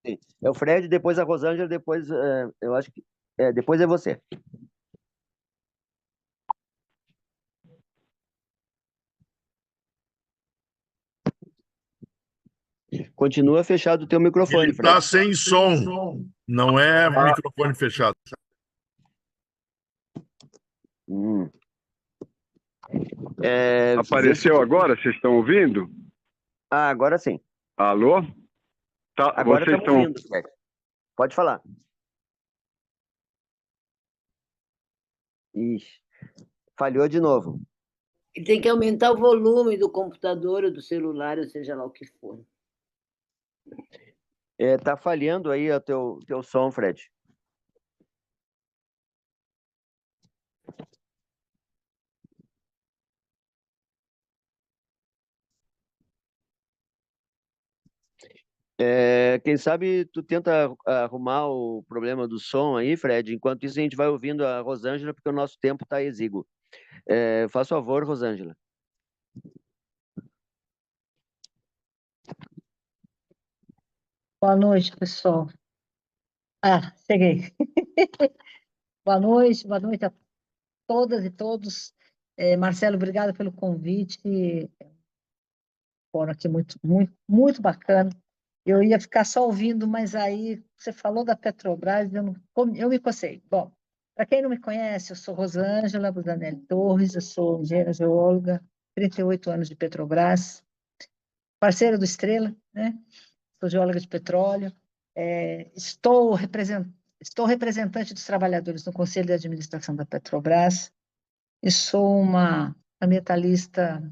Sim. É o Fred, depois a Rosângela, depois eu acho que depois é você. Continua fechado o teu microfone, Ele está Fred. sem som, não é microfone fechado. Apareceu agora? Vocês estão ouvindo? Ah, agora sim. Alô? Tá, Agora vocês estamos estão... ouvindo, Fred. Pode falar. Ixi, falhou de novo. E tem que aumentar o volume do computador ou do celular, ou seja lá o que for. Tá falhando aí o teu som, Fred. Quem sabe tu tenta arrumar o problema do som aí, Fred. Enquanto isso, a gente vai ouvindo a Rosângela, porque o nosso tempo está exíguo. Faz favor, Rosângela. Boa noite, pessoal. Cheguei. Boa noite a todas e todos. Marcelo, obrigada pelo convite. Fórum aqui muito, muito, muito bacana. Eu ia ficar só ouvindo, mas aí você falou da Petrobras, eu me cocei. Bom, para quem não me conhece, eu sou Rosângela Busanelli Torres, eu sou engenheira geóloga, 38 anos de Petrobras, parceira do Estrela, né? Sou geóloga de petróleo. Estou representante dos trabalhadores no Conselho de Administração da Petrobras e sou uma ambientalista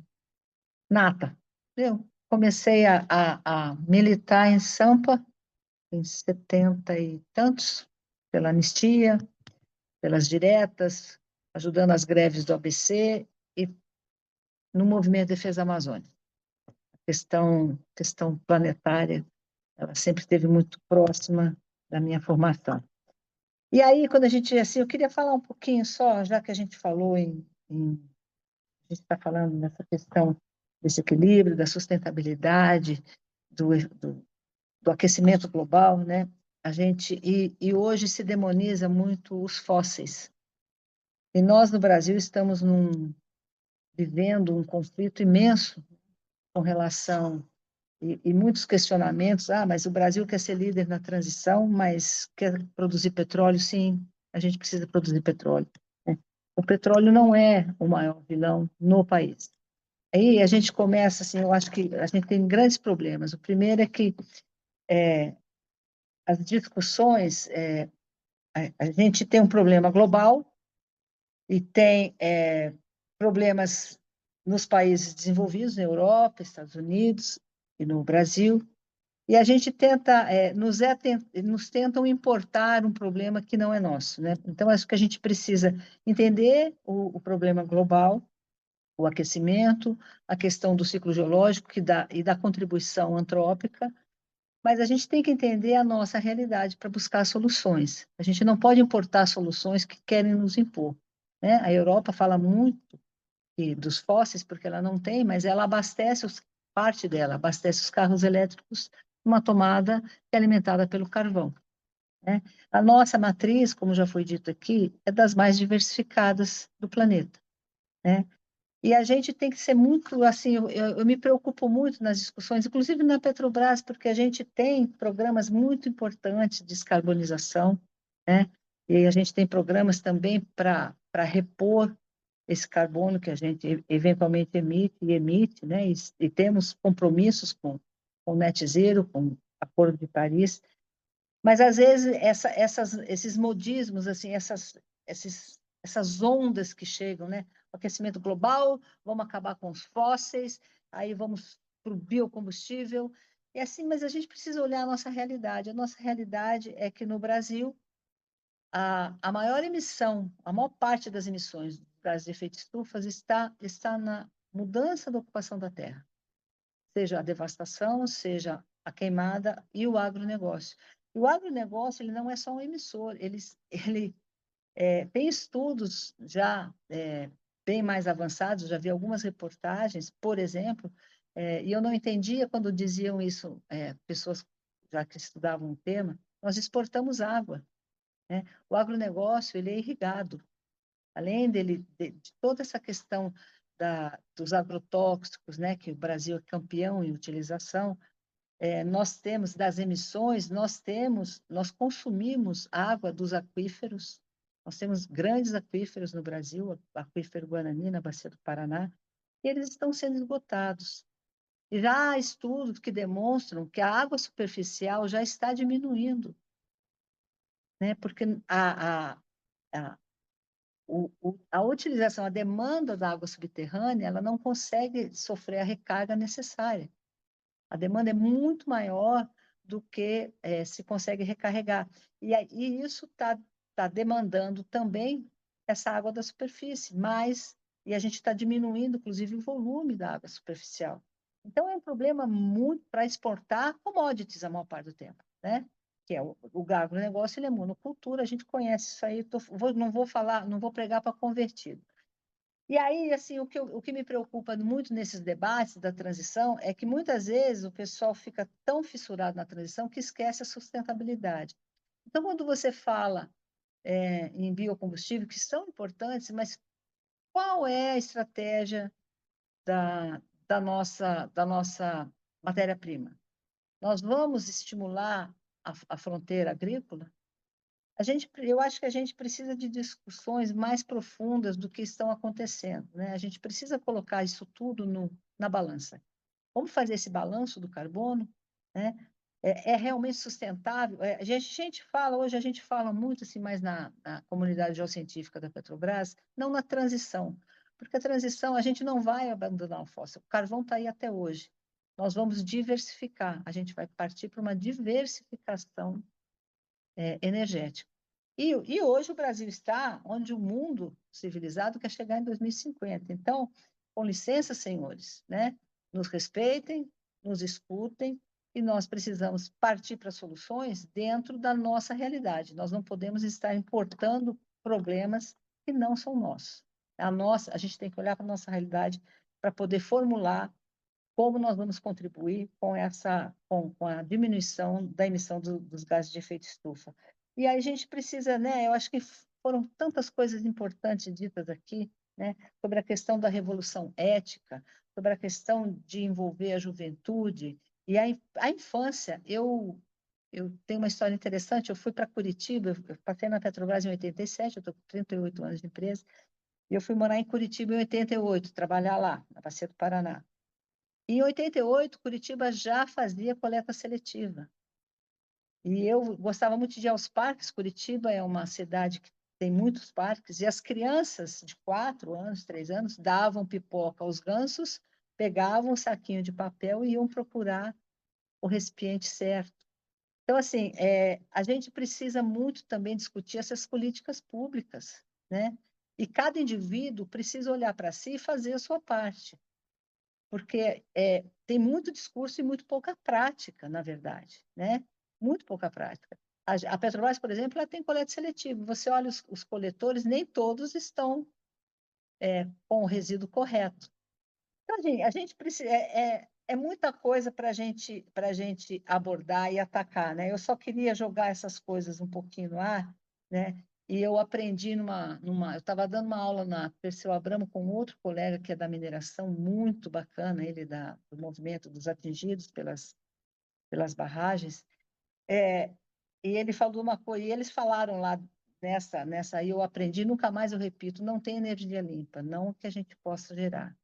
nata. Eu comecei a militar em Sampa em 70 e tantos, pela anistia, pelas diretas, ajudando as greves do ABC e no movimento de defesa da Amazônia. A questão planetária, ela sempre esteve muito próxima da minha formação. E aí, quando a gente, assim, eu queria falar um pouquinho só, já que a gente falou a gente está falando nessa questão desse equilíbrio, da sustentabilidade, do aquecimento global, né? E hoje se demoniza muito os fósseis. E nós, no Brasil, estamos vivendo um conflito imenso com relação e muitos questionamentos. Mas o Brasil quer ser líder na transição, mas quer produzir petróleo? Sim, a gente precisa produzir petróleo, né? O petróleo não é o maior vilão no país. Aí a gente começa, assim, eu acho que a gente tem grandes problemas. O primeiro é que as discussões, a gente tem um problema global e tem problemas nos países desenvolvidos, na Europa, Estados Unidos e no Brasil, e a gente tenta, nos tentam importar um problema que não é nosso, né? Então, acho que a gente precisa entender o problema global, o aquecimento, a questão do ciclo geológico e da contribuição antrópica, mas a gente tem que entender a nossa realidade para buscar soluções. A gente não pode importar soluções que querem nos impor, né? A Europa fala muito dos fósseis, porque ela não tem, mas ela abastece, parte dela, abastece os carros elétricos numa tomada que é alimentada pelo carvão, né? A nossa matriz, como já foi dito aqui, é das mais diversificadas do planeta, né? E a gente tem que ser muito, assim, eu me preocupo muito nas discussões, inclusive na Petrobras, porque a gente tem programas muito importantes de descarbonização, né? E a gente tem programas também para repor esse carbono que a gente eventualmente emite, né? E temos compromissos com o Net Zero, com o Acordo de Paris, mas às vezes esses modismos, assim, essas ondas que chegam, né? O aquecimento global, vamos acabar com os fósseis, aí vamos para o biocombustível, e assim, mas a gente precisa olhar a nossa realidade. A nossa realidade é que no Brasil a maior emissão, a maior parte das emissões de gases de efeito estufa está na mudança da ocupação da terra, seja a devastação, seja a queimada e o agronegócio. E o agronegócio, ele não é só um emissor, ele tem estudos já bem mais avançados, já vi algumas reportagens, por exemplo, e eu não entendia quando diziam isso, pessoas já que estudavam o tema, nós exportamos água, né? O agronegócio, ele é irrigado, além de toda essa questão dos agrotóxicos, né, que o Brasil é campeão em utilização, nós temos das emissões, nós consumimos água dos aquíferos, nós temos grandes aquíferos no Brasil, o aquífero Guarani, na Bacia do Paraná, e eles estão sendo esgotados. E já há estudos que demonstram que a água superficial já está diminuindo, né? Porque a utilização, a demanda da água subterrânea, ela não consegue sofrer a recarga necessária. A demanda é muito maior do que se consegue recarregar. E isso tá demandando também essa água da superfície, e a gente está diminuindo, inclusive, o volume da água superficial. Então, é um problema muito para exportar commodities a maior parte do tempo, né? Que é o agronegócio, ele é monocultura, a gente conhece isso aí, não vou pregar para convertido. E aí, assim, o que me preocupa muito nesses debates da transição é que muitas vezes o pessoal fica tão fissurado na transição que esquece a sustentabilidade. Então, quando você fala em biocombustível, que são importantes, mas qual é a estratégia da nossa matéria-prima? Nós vamos estimular a fronteira agrícola? Eu acho que a gente precisa de discussões mais profundas do que estão acontecendo, né? A gente precisa colocar isso tudo na balança. Vamos fazer esse balanço do carbono, né? É realmente sustentável? Hoje a gente fala muito assim, mais na comunidade geocientífica da Petrobras, não na transição, porque a transição, a gente não vai abandonar o fóssil, o carvão está aí até hoje. Nós vamos diversificar, a gente vai partir para uma diversificação energética. E hoje o Brasil está onde o mundo civilizado quer chegar em 2050. Então, com licença, senhores, né? Nos respeitem, nos escutem, e nós precisamos partir para soluções dentro da nossa realidade. Nós não podemos estar importando problemas que não são nossos. A gente tem que olhar para a nossa realidade para poder formular como nós vamos contribuir com a diminuição da emissão dos gases de efeito estufa. E aí a gente precisa, né? Eu acho que foram tantas coisas importantes ditas aqui, né? Sobre a questão da revolução ética, sobre a questão de envolver a juventude e a infância. Eu tenho uma história interessante. Eu fui para Curitiba, eu passei na Petrobras em 87, eu estou com 38 anos de empresa, e eu fui morar em Curitiba em 88, trabalhar lá, na Bacia do Paraná. Em 88, Curitiba já fazia coleta seletiva. E eu gostava muito de ir aos parques. Curitiba é uma cidade que tem muitos parques, e as crianças de 4 anos, 3 anos, davam pipoca aos gansos, pegavam um saquinho de papel e iam procurar o recipiente certo. Então, assim, a gente precisa muito também discutir essas políticas públicas, né? E cada indivíduo precisa olhar para si e fazer a sua parte. Porque tem muito discurso e muito pouca prática, na verdade, né? Muito pouca prática. A Petrobras, por exemplo, ela tem coleta seletiva. Você olha os coletores, nem todos estão com o resíduo correto. Então, a gente precisa... É muita coisa para a gente abordar e atacar, né? Eu só queria jogar essas coisas um pouquinho no ar, né? E eu aprendi eu estava dando uma aula na Perseu Abramo com outro colega que é da mineração, muito bacana, ele do movimento dos atingidos pelas barragens, e ele falou uma coisa, e eles falaram lá nessa aí eu aprendi, nunca mais eu repito, não tem energia limpa, não que a gente possa gerar,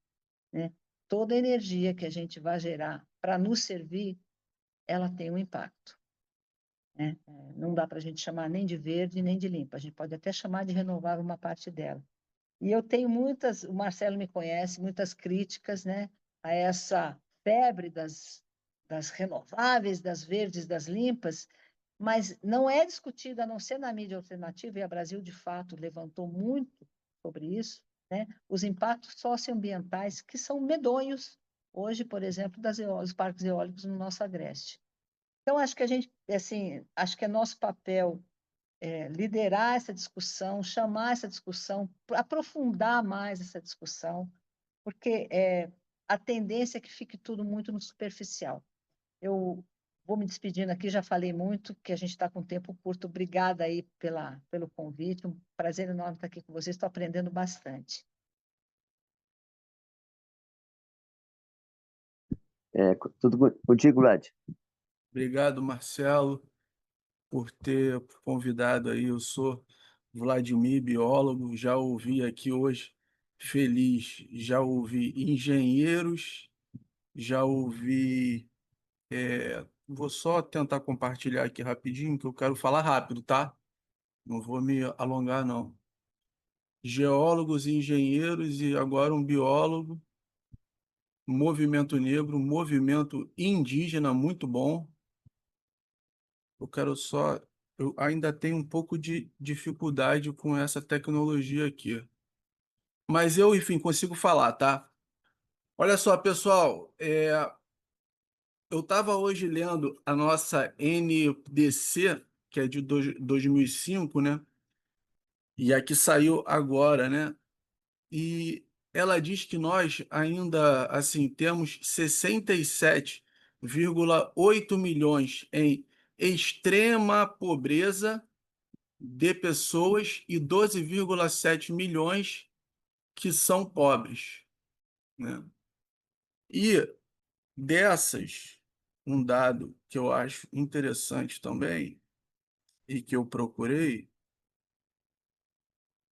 né? Toda energia que a gente vai gerar para nos servir, ela tem um impacto, né? Não dá para a gente chamar nem de verde, nem de limpa. A gente pode até chamar de renovável uma parte dela. E eu tenho o Marcelo me conhece, muitas críticas, né, a essa febre das renováveis, das verdes, das limpas, mas não é discutida, a não ser na mídia alternativa, e a Brasil, de fato, levantou muito sobre isso, né, os impactos socioambientais que são medonhos, hoje, por exemplo, dos parques eólicos no nosso agreste. Então, acho que a gente, assim, acho que é nosso papel liderar essa discussão, chamar essa discussão, aprofundar mais essa discussão, porque a tendência é que fique tudo muito no superficial. Eu vou me despedindo aqui, já falei muito, que a gente está com tempo curto. Obrigada aí pelo convite, um prazer enorme estar aqui com vocês, estou aprendendo bastante. Tudo contigo, Vlad? Obrigado, Marcelo, por ter convidado aí. Eu sou Vladimir, biólogo, já ouvi aqui hoje Feliz, já ouvi engenheiros, já ouvi. Vou só tentar compartilhar aqui rapidinho, que eu quero falar rápido, tá? Não vou me alongar, não. Geólogos e engenheiros, e agora um biólogo, movimento negro, movimento indígena, muito bom. Eu ainda tenho um pouco de dificuldade com essa tecnologia aqui. Mas eu, enfim, consigo falar, tá? Olha só, pessoal, eu estava hoje lendo a nossa NDC, que é de 2005, né? E a que saiu agora, né? E ela diz que nós ainda, assim, temos 67,8 milhões em extrema pobreza de pessoas e 12,7 milhões que são pobres, né? E dessas, um dado que eu acho interessante também e que eu procurei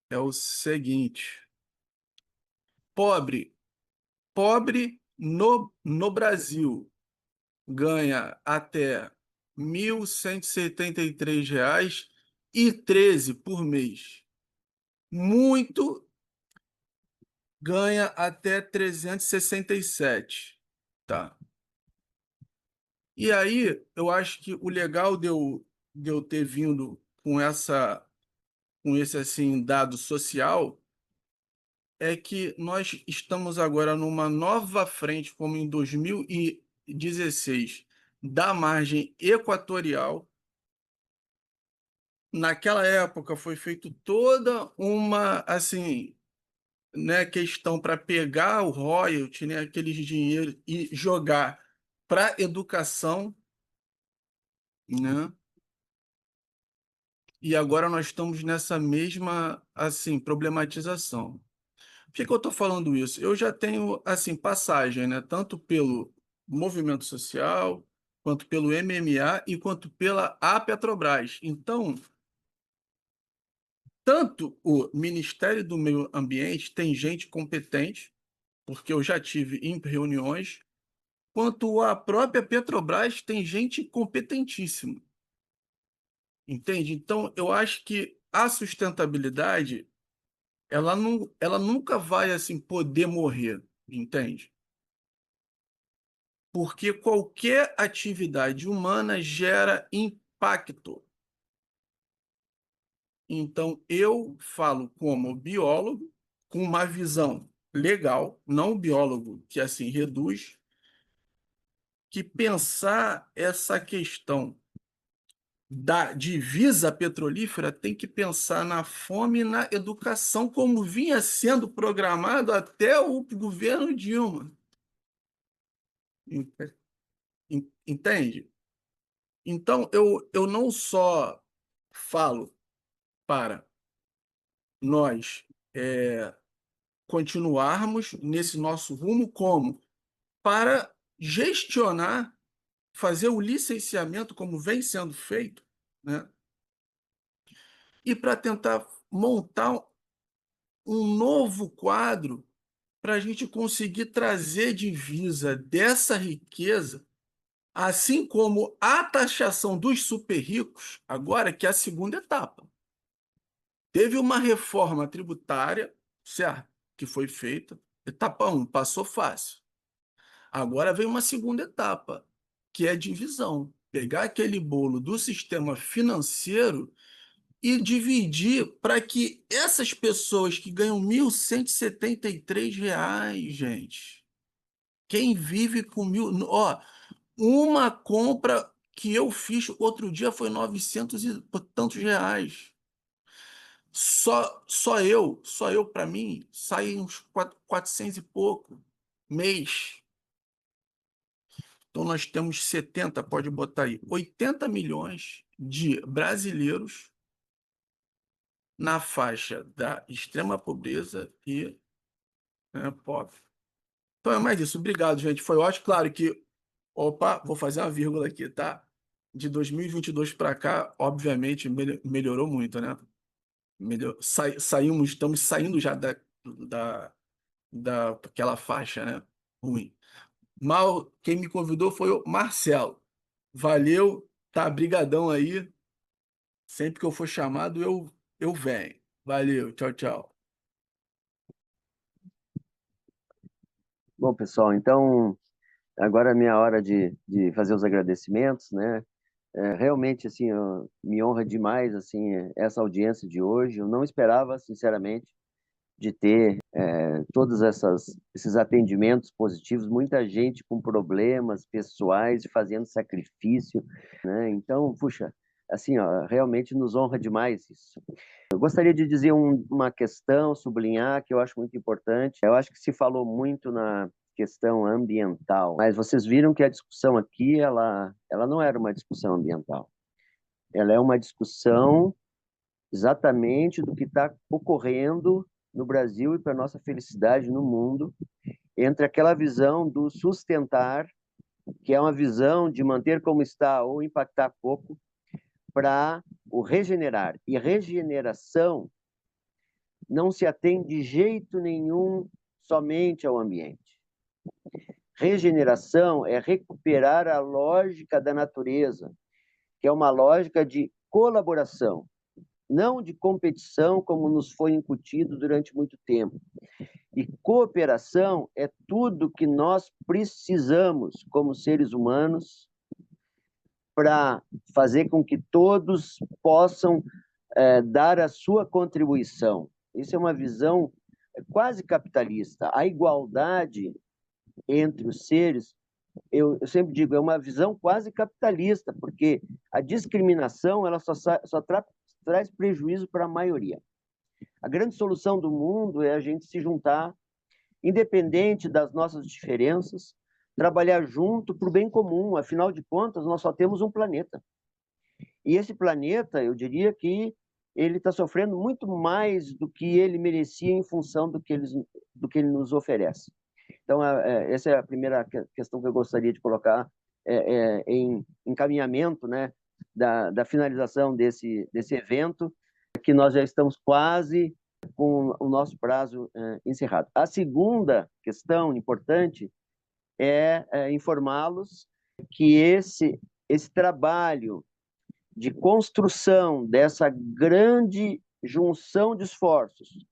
é o seguinte: pobre no Brasil ganha até R$ 1.173,13 por mês. Muito ganha até 367, tá? E aí, eu acho que o legal de eu ter vindo com esse assim dado social é que nós estamos agora numa nova frente, como em 2016, da margem equatorial. Naquela época foi feito toda uma assim, né, questão para pegar o royalty, né, aqueles dinheiros e jogar para educação, né? E agora nós estamos nessa mesma assim problematização. Por que eu estou falando isso? Eu já tenho assim passagem, né, tanto pelo movimento social, quanto pelo MMA e quanto pela Petrobras. Então, tanto o Ministério do Meio Ambiente tem gente competente, porque eu já tive em reuniões, quanto a própria Petrobras tem gente competentíssima. Entende? Então, eu acho que a sustentabilidade, ela nunca vai assim poder morrer, entende? Porque qualquer atividade humana gera impacto. Então, eu falo como biólogo, com uma visão legal, não biólogo que assim reduz, que pensar essa questão da divisa petrolífera tem que pensar na fome e na educação, como vinha sendo programado até o governo Dilma. Entende? Então, eu não só falo para nós continuarmos nesse nosso rumo, como para gestionar, fazer o licenciamento, como vem sendo feito, né? E para tentar montar um novo quadro para a gente conseguir trazer divisa dessa riqueza, assim como a taxação dos super ricos, agora que é a segunda etapa. Teve uma reforma tributária, certo, que foi feita. Etapa 1, passou fácil. Agora vem uma segunda etapa, que é a divisão. Pegar aquele bolo do sistema financeiro e dividir para que essas pessoas que ganham R$ 1.173, gente, quem vive com ó, uma compra que eu fiz outro dia foi 900 e tantos reais. Só eu para mim, sai uns 400 e pouco mês. Então nós temos 70, pode botar aí, 80 milhões de brasileiros na faixa da extrema pobreza e pobre. Então é mais isso. Obrigado, gente. Foi ótimo. Claro que... Opa, vou fazer uma vírgula aqui, tá? de 2022 para cá, obviamente, melhorou muito, né? Estamos saindo já daquela faixa, né? Ruim. Quem me convidou foi o Marcelo. Valeu, tá brigadão aí. Sempre que eu for chamado, eu venho. Valeu, tchau, tchau. Bom, pessoal, então agora é a minha hora de fazer os agradecimentos, né? Realmente, assim, me honra demais, assim, essa audiência de hoje. Eu não esperava, sinceramente, de ter todos esses atendimentos positivos, muita gente com problemas pessoais e fazendo sacrifício, né? Então, puxa, assim, ó, realmente nos honra demais isso. Eu gostaria de dizer uma questão, sublinhar, que eu acho muito importante. Eu acho que se falou muito na questão ambiental, mas vocês viram que a discussão aqui, ela não era uma discussão ambiental. Ela é uma discussão exatamente do que está ocorrendo no Brasil e para nossa felicidade no mundo, entre aquela visão do sustentar, que é uma visão de manter como está ou impactar pouco, para o regenerar. E regeneração não se atém de jeito nenhum somente ao ambiente. Regeneração é recuperar a lógica da natureza, que é uma lógica de colaboração, não de competição, como nos foi incutido durante muito tempo. E cooperação é tudo que nós precisamos como seres humanos para fazer com que todos possam dar a sua contribuição. Isso é uma visão quase capitalista. A igualdade entre os seres, eu sempre digo, é uma visão quase capitalista, porque a discriminação ela só traz prejuízo para a maioria. A grande solução do mundo é a gente se juntar, independente das nossas diferenças, trabalhar junto para o bem comum. Afinal de contas, nós só temos um planeta. E esse planeta, eu diria que ele está sofrendo muito mais do que ele merecia em função do que ele nos oferece. Então, essa é a primeira questão que eu gostaria de colocar em encaminhamento, né, da finalização desse evento, que nós já estamos quase com o nosso prazo encerrado. A segunda questão importante é informá-los que esse trabalho de construção dessa grande junção de esforços,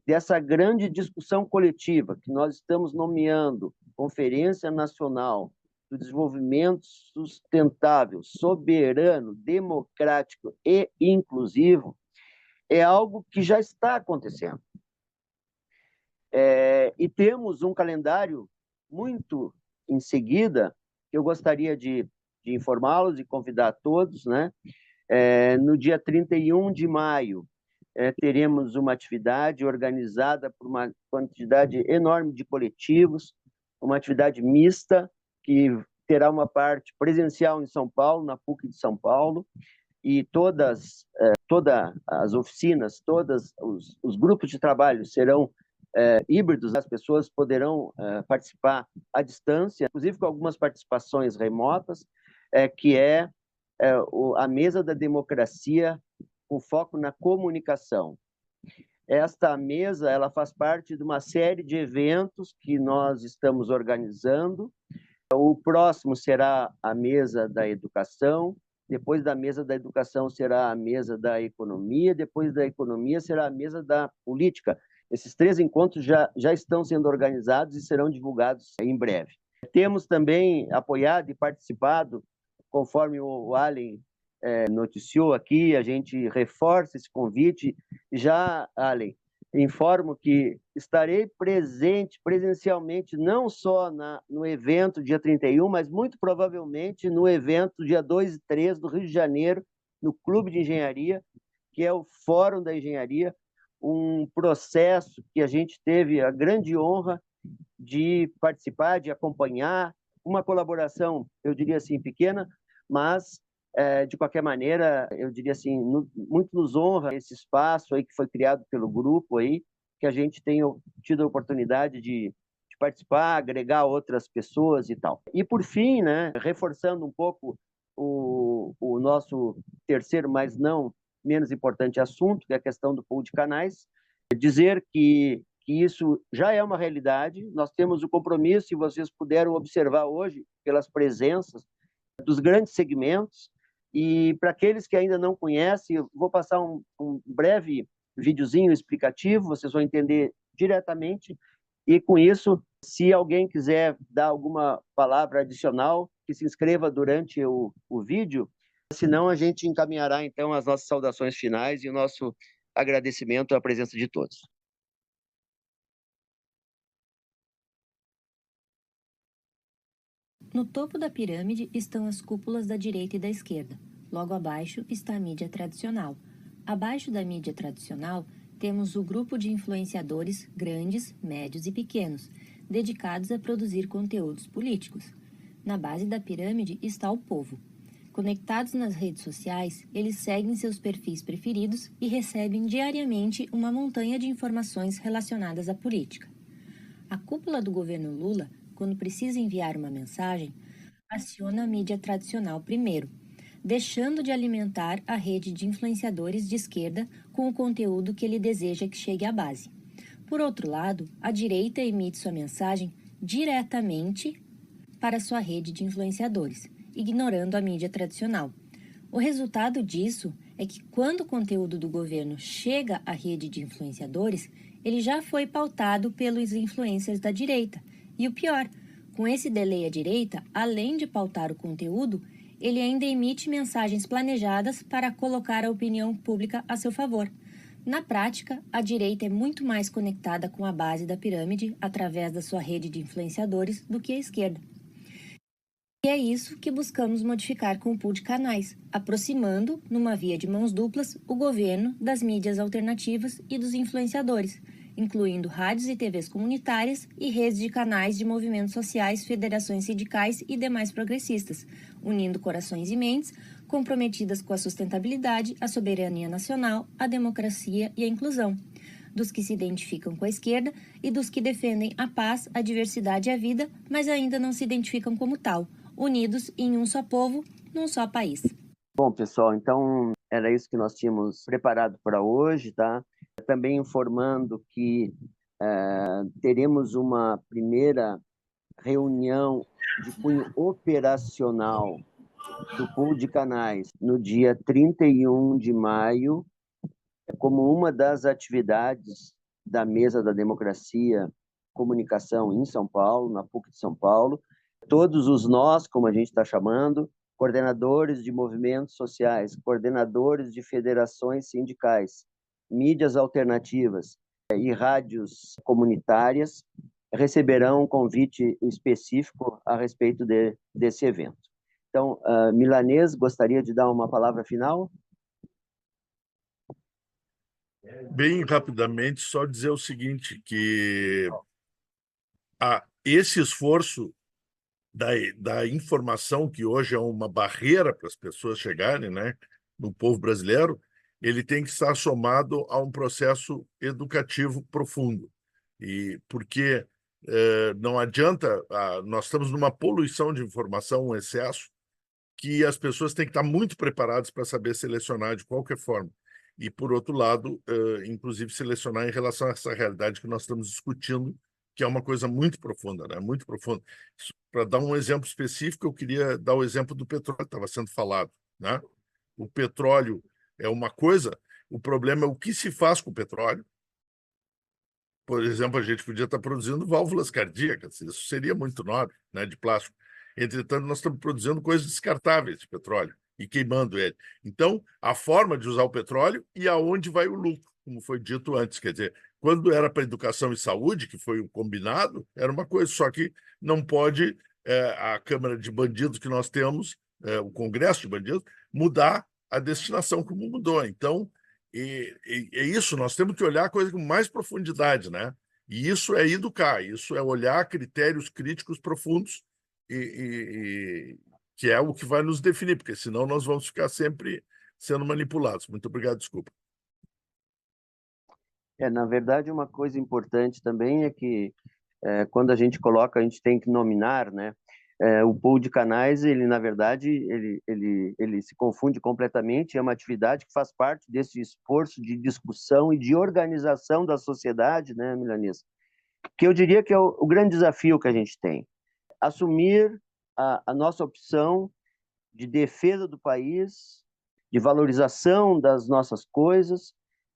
dessa grande discussão coletiva que nós estamos nomeando Conferência Nacional do Desenvolvimento Sustentável, Soberano, Democrático e Inclusivo, é algo que já está acontecendo. E temos um calendário muito em seguida, que eu gostaria de informá-los e convidar todos, né? No dia 31 de maio, teremos uma atividade organizada por uma quantidade enorme de coletivos, uma atividade mista, que terá uma parte presencial em São Paulo, na PUC de São Paulo, e todas as oficinas, todos os grupos de trabalho serão híbridos, as pessoas poderão participar à distância, inclusive com algumas participações remotas, que é a Mesa da Democracia com foco na comunicação. Esta mesa ela faz parte de uma série de eventos que nós estamos organizando. O próximo será a Mesa da Educação, depois da Mesa da Educação será a Mesa da Economia, depois da Economia será a Mesa da Política. Esses 3 encontros já estão sendo organizados e serão divulgados em breve. Temos também apoiado e participado, conforme o Allen noticiou aqui, a gente reforça esse convite. Já, Allen, informo que estarei presente presencialmente, não só no evento dia 31, mas muito provavelmente no evento dia 2 e 3 do Rio de Janeiro, no Clube de Engenharia, que é o Fórum da Engenharia, um processo que a gente teve a grande honra de participar, de acompanhar, uma colaboração, eu diria assim, pequena, mas, de qualquer maneira, eu diria assim, muito nos honra esse espaço aí que foi criado pelo grupo aí, que a gente tenha tido a oportunidade de participar, agregar outras pessoas e tal. E, por fim, né, reforçando um pouco o nosso terceiro, mas não menos importante assunto, que é a questão do pool de canais. Dizer que isso já é uma realidade, nós temos o compromisso, e vocês puderam observar hoje, pelas presenças dos grandes segmentos, e para aqueles que ainda não conhecem, eu vou passar um breve videozinho explicativo, vocês vão entender diretamente, e com isso, se alguém quiser dar alguma palavra adicional, que se inscreva durante o vídeo, senão a gente encaminhará então as nossas saudações finais e o nosso agradecimento à presença de todos. No topo da pirâmide estão as cúpulas da direita e da esquerda. Logo abaixo está a mídia tradicional. Abaixo da mídia tradicional, temos o grupo de influenciadores grandes, médios e pequenos, dedicados a produzir conteúdos políticos. Na base da pirâmide está o povo. Conectados nas redes sociais, eles seguem seus perfis preferidos e recebem diariamente uma montanha de informações relacionadas à política. A cúpula do governo Lula, quando precisa enviar uma mensagem, aciona a mídia tradicional primeiro, deixando de alimentar a rede de influenciadores de esquerda com o conteúdo que ele deseja que chegue à base. Por outro lado, a direita emite sua mensagem diretamente para sua rede de influenciadores, ignorando a mídia tradicional. O resultado disso é que, quando o conteúdo do governo chega à rede de influenciadores, ele já foi pautado pelos influencers da direita. E o pior, com esse delay à direita, além de pautar o conteúdo, ele ainda emite mensagens planejadas para colocar a opinião pública a seu favor. Na prática, a direita é muito mais conectada com a base da pirâmide através da sua rede de influenciadores do que a esquerda. E é isso que buscamos modificar com o pool de canais, aproximando, numa via de mãos duplas, o governo das mídias alternativas e dos influenciadores, incluindo rádios e TVs comunitárias e redes de canais de movimentos sociais, federações sindicais e demais progressistas, unindo corações e mentes comprometidas com a sustentabilidade, a soberania nacional, a democracia e a inclusão, dos que se identificam com a esquerda e dos que defendem a paz, a diversidade e a vida, mas ainda não se identificam como tal, unidos em um só povo, num só país. Bom, pessoal, então era isso que nós tínhamos preparado para hoje, tá? Também informando que teremos uma primeira reunião de cunho operacional do pool de canais no dia 31 de maio, como uma das atividades da Mesa da Democracia Comunicação em São Paulo, na PUC de São Paulo. Todos os nós, como a gente está chamando, coordenadores de movimentos sociais, coordenadores de federações sindicais, mídias alternativas e rádios comunitárias, receberão um convite específico a respeito desse evento. Então, Milanês, gostaria de dar uma palavra final? Bem rapidamente, só dizer o seguinte, que esse esforço da informação, que hoje é uma barreira para as pessoas chegarem, né, no povo brasileiro, ele tem que estar somado a um processo educativo profundo. E porque não adianta, nós estamos numa poluição de informação, um excesso, que as pessoas têm que estar muito preparadas para saber selecionar de qualquer forma. E, por outro lado, inclusive selecionar em relação a essa realidade que nós estamos discutindo, que é uma coisa muito profunda, né? Muito profunda. Para dar um exemplo específico, eu queria dar o exemplo do petróleo que estava sendo falado, né? O petróleo é uma coisa, o problema é o que se faz com o petróleo. Por exemplo, a gente podia estar produzindo válvulas cardíacas, isso seria muito nobre, né, de plástico. Entretanto, nós estamos produzindo coisas descartáveis de petróleo e queimando ele. Então, a forma de usar o petróleo e aonde vai o lucro, como foi dito antes. Quer dizer, quando era para educação e saúde, que foi o combinado, era uma coisa, só que não pode a Câmara de Bandidos que nós temos, o Congresso de Bandidos, mudar a destinação como mudou. Então, é isso, nós temos que olhar a coisa com mais profundidade, né? E isso é educar, isso é olhar critérios críticos profundos, que é o que vai nos definir, porque senão nós vamos ficar sempre sendo manipulados. Muito obrigado, desculpa. Na verdade, uma coisa importante também é que quando a gente coloca, a gente tem que nominar, né? O pool de canais, ele na verdade, ele se confunde completamente, é uma atividade que faz parte desse esforço de discussão e de organização da sociedade, né, Milanesa? Que eu diria que é o grande desafio que a gente tem. Assumir a nossa opção de defesa do país, de valorização das nossas coisas,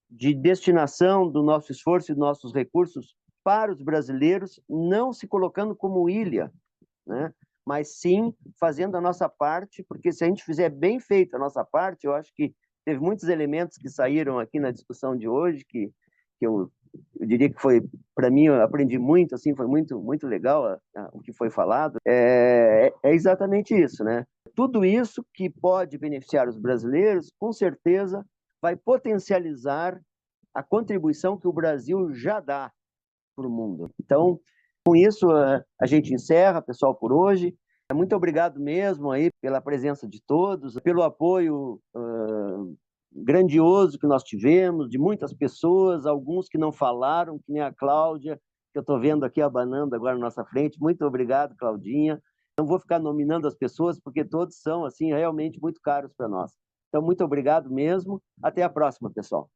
de destinação do nosso esforço e dos nossos recursos para os brasileiros, não se colocando como ilha, né? Mas sim fazendo a nossa parte, porque se a gente fizer bem feito a nossa parte, eu acho que teve muitos elementos que saíram aqui na discussão de hoje, que eu diria que foi, para mim, eu aprendi muito, assim, foi muito legal o que foi falado. É exatamente isso, né? Tudo isso que pode beneficiar os brasileiros, com certeza, vai potencializar a contribuição que o Brasil já dá para o mundo. Então, com isso, a gente encerra, pessoal, por hoje. Muito obrigado mesmo aí pela presença de todos, pelo apoio grandioso que nós tivemos, de muitas pessoas, alguns que não falaram, que nem a Cláudia, que eu estou vendo aqui abanando agora na nossa frente. Muito obrigado, Claudinha. Não vou ficar nominando as pessoas, porque todos são assim realmente muito caros para nós. Então, muito obrigado mesmo. Até a próxima, pessoal.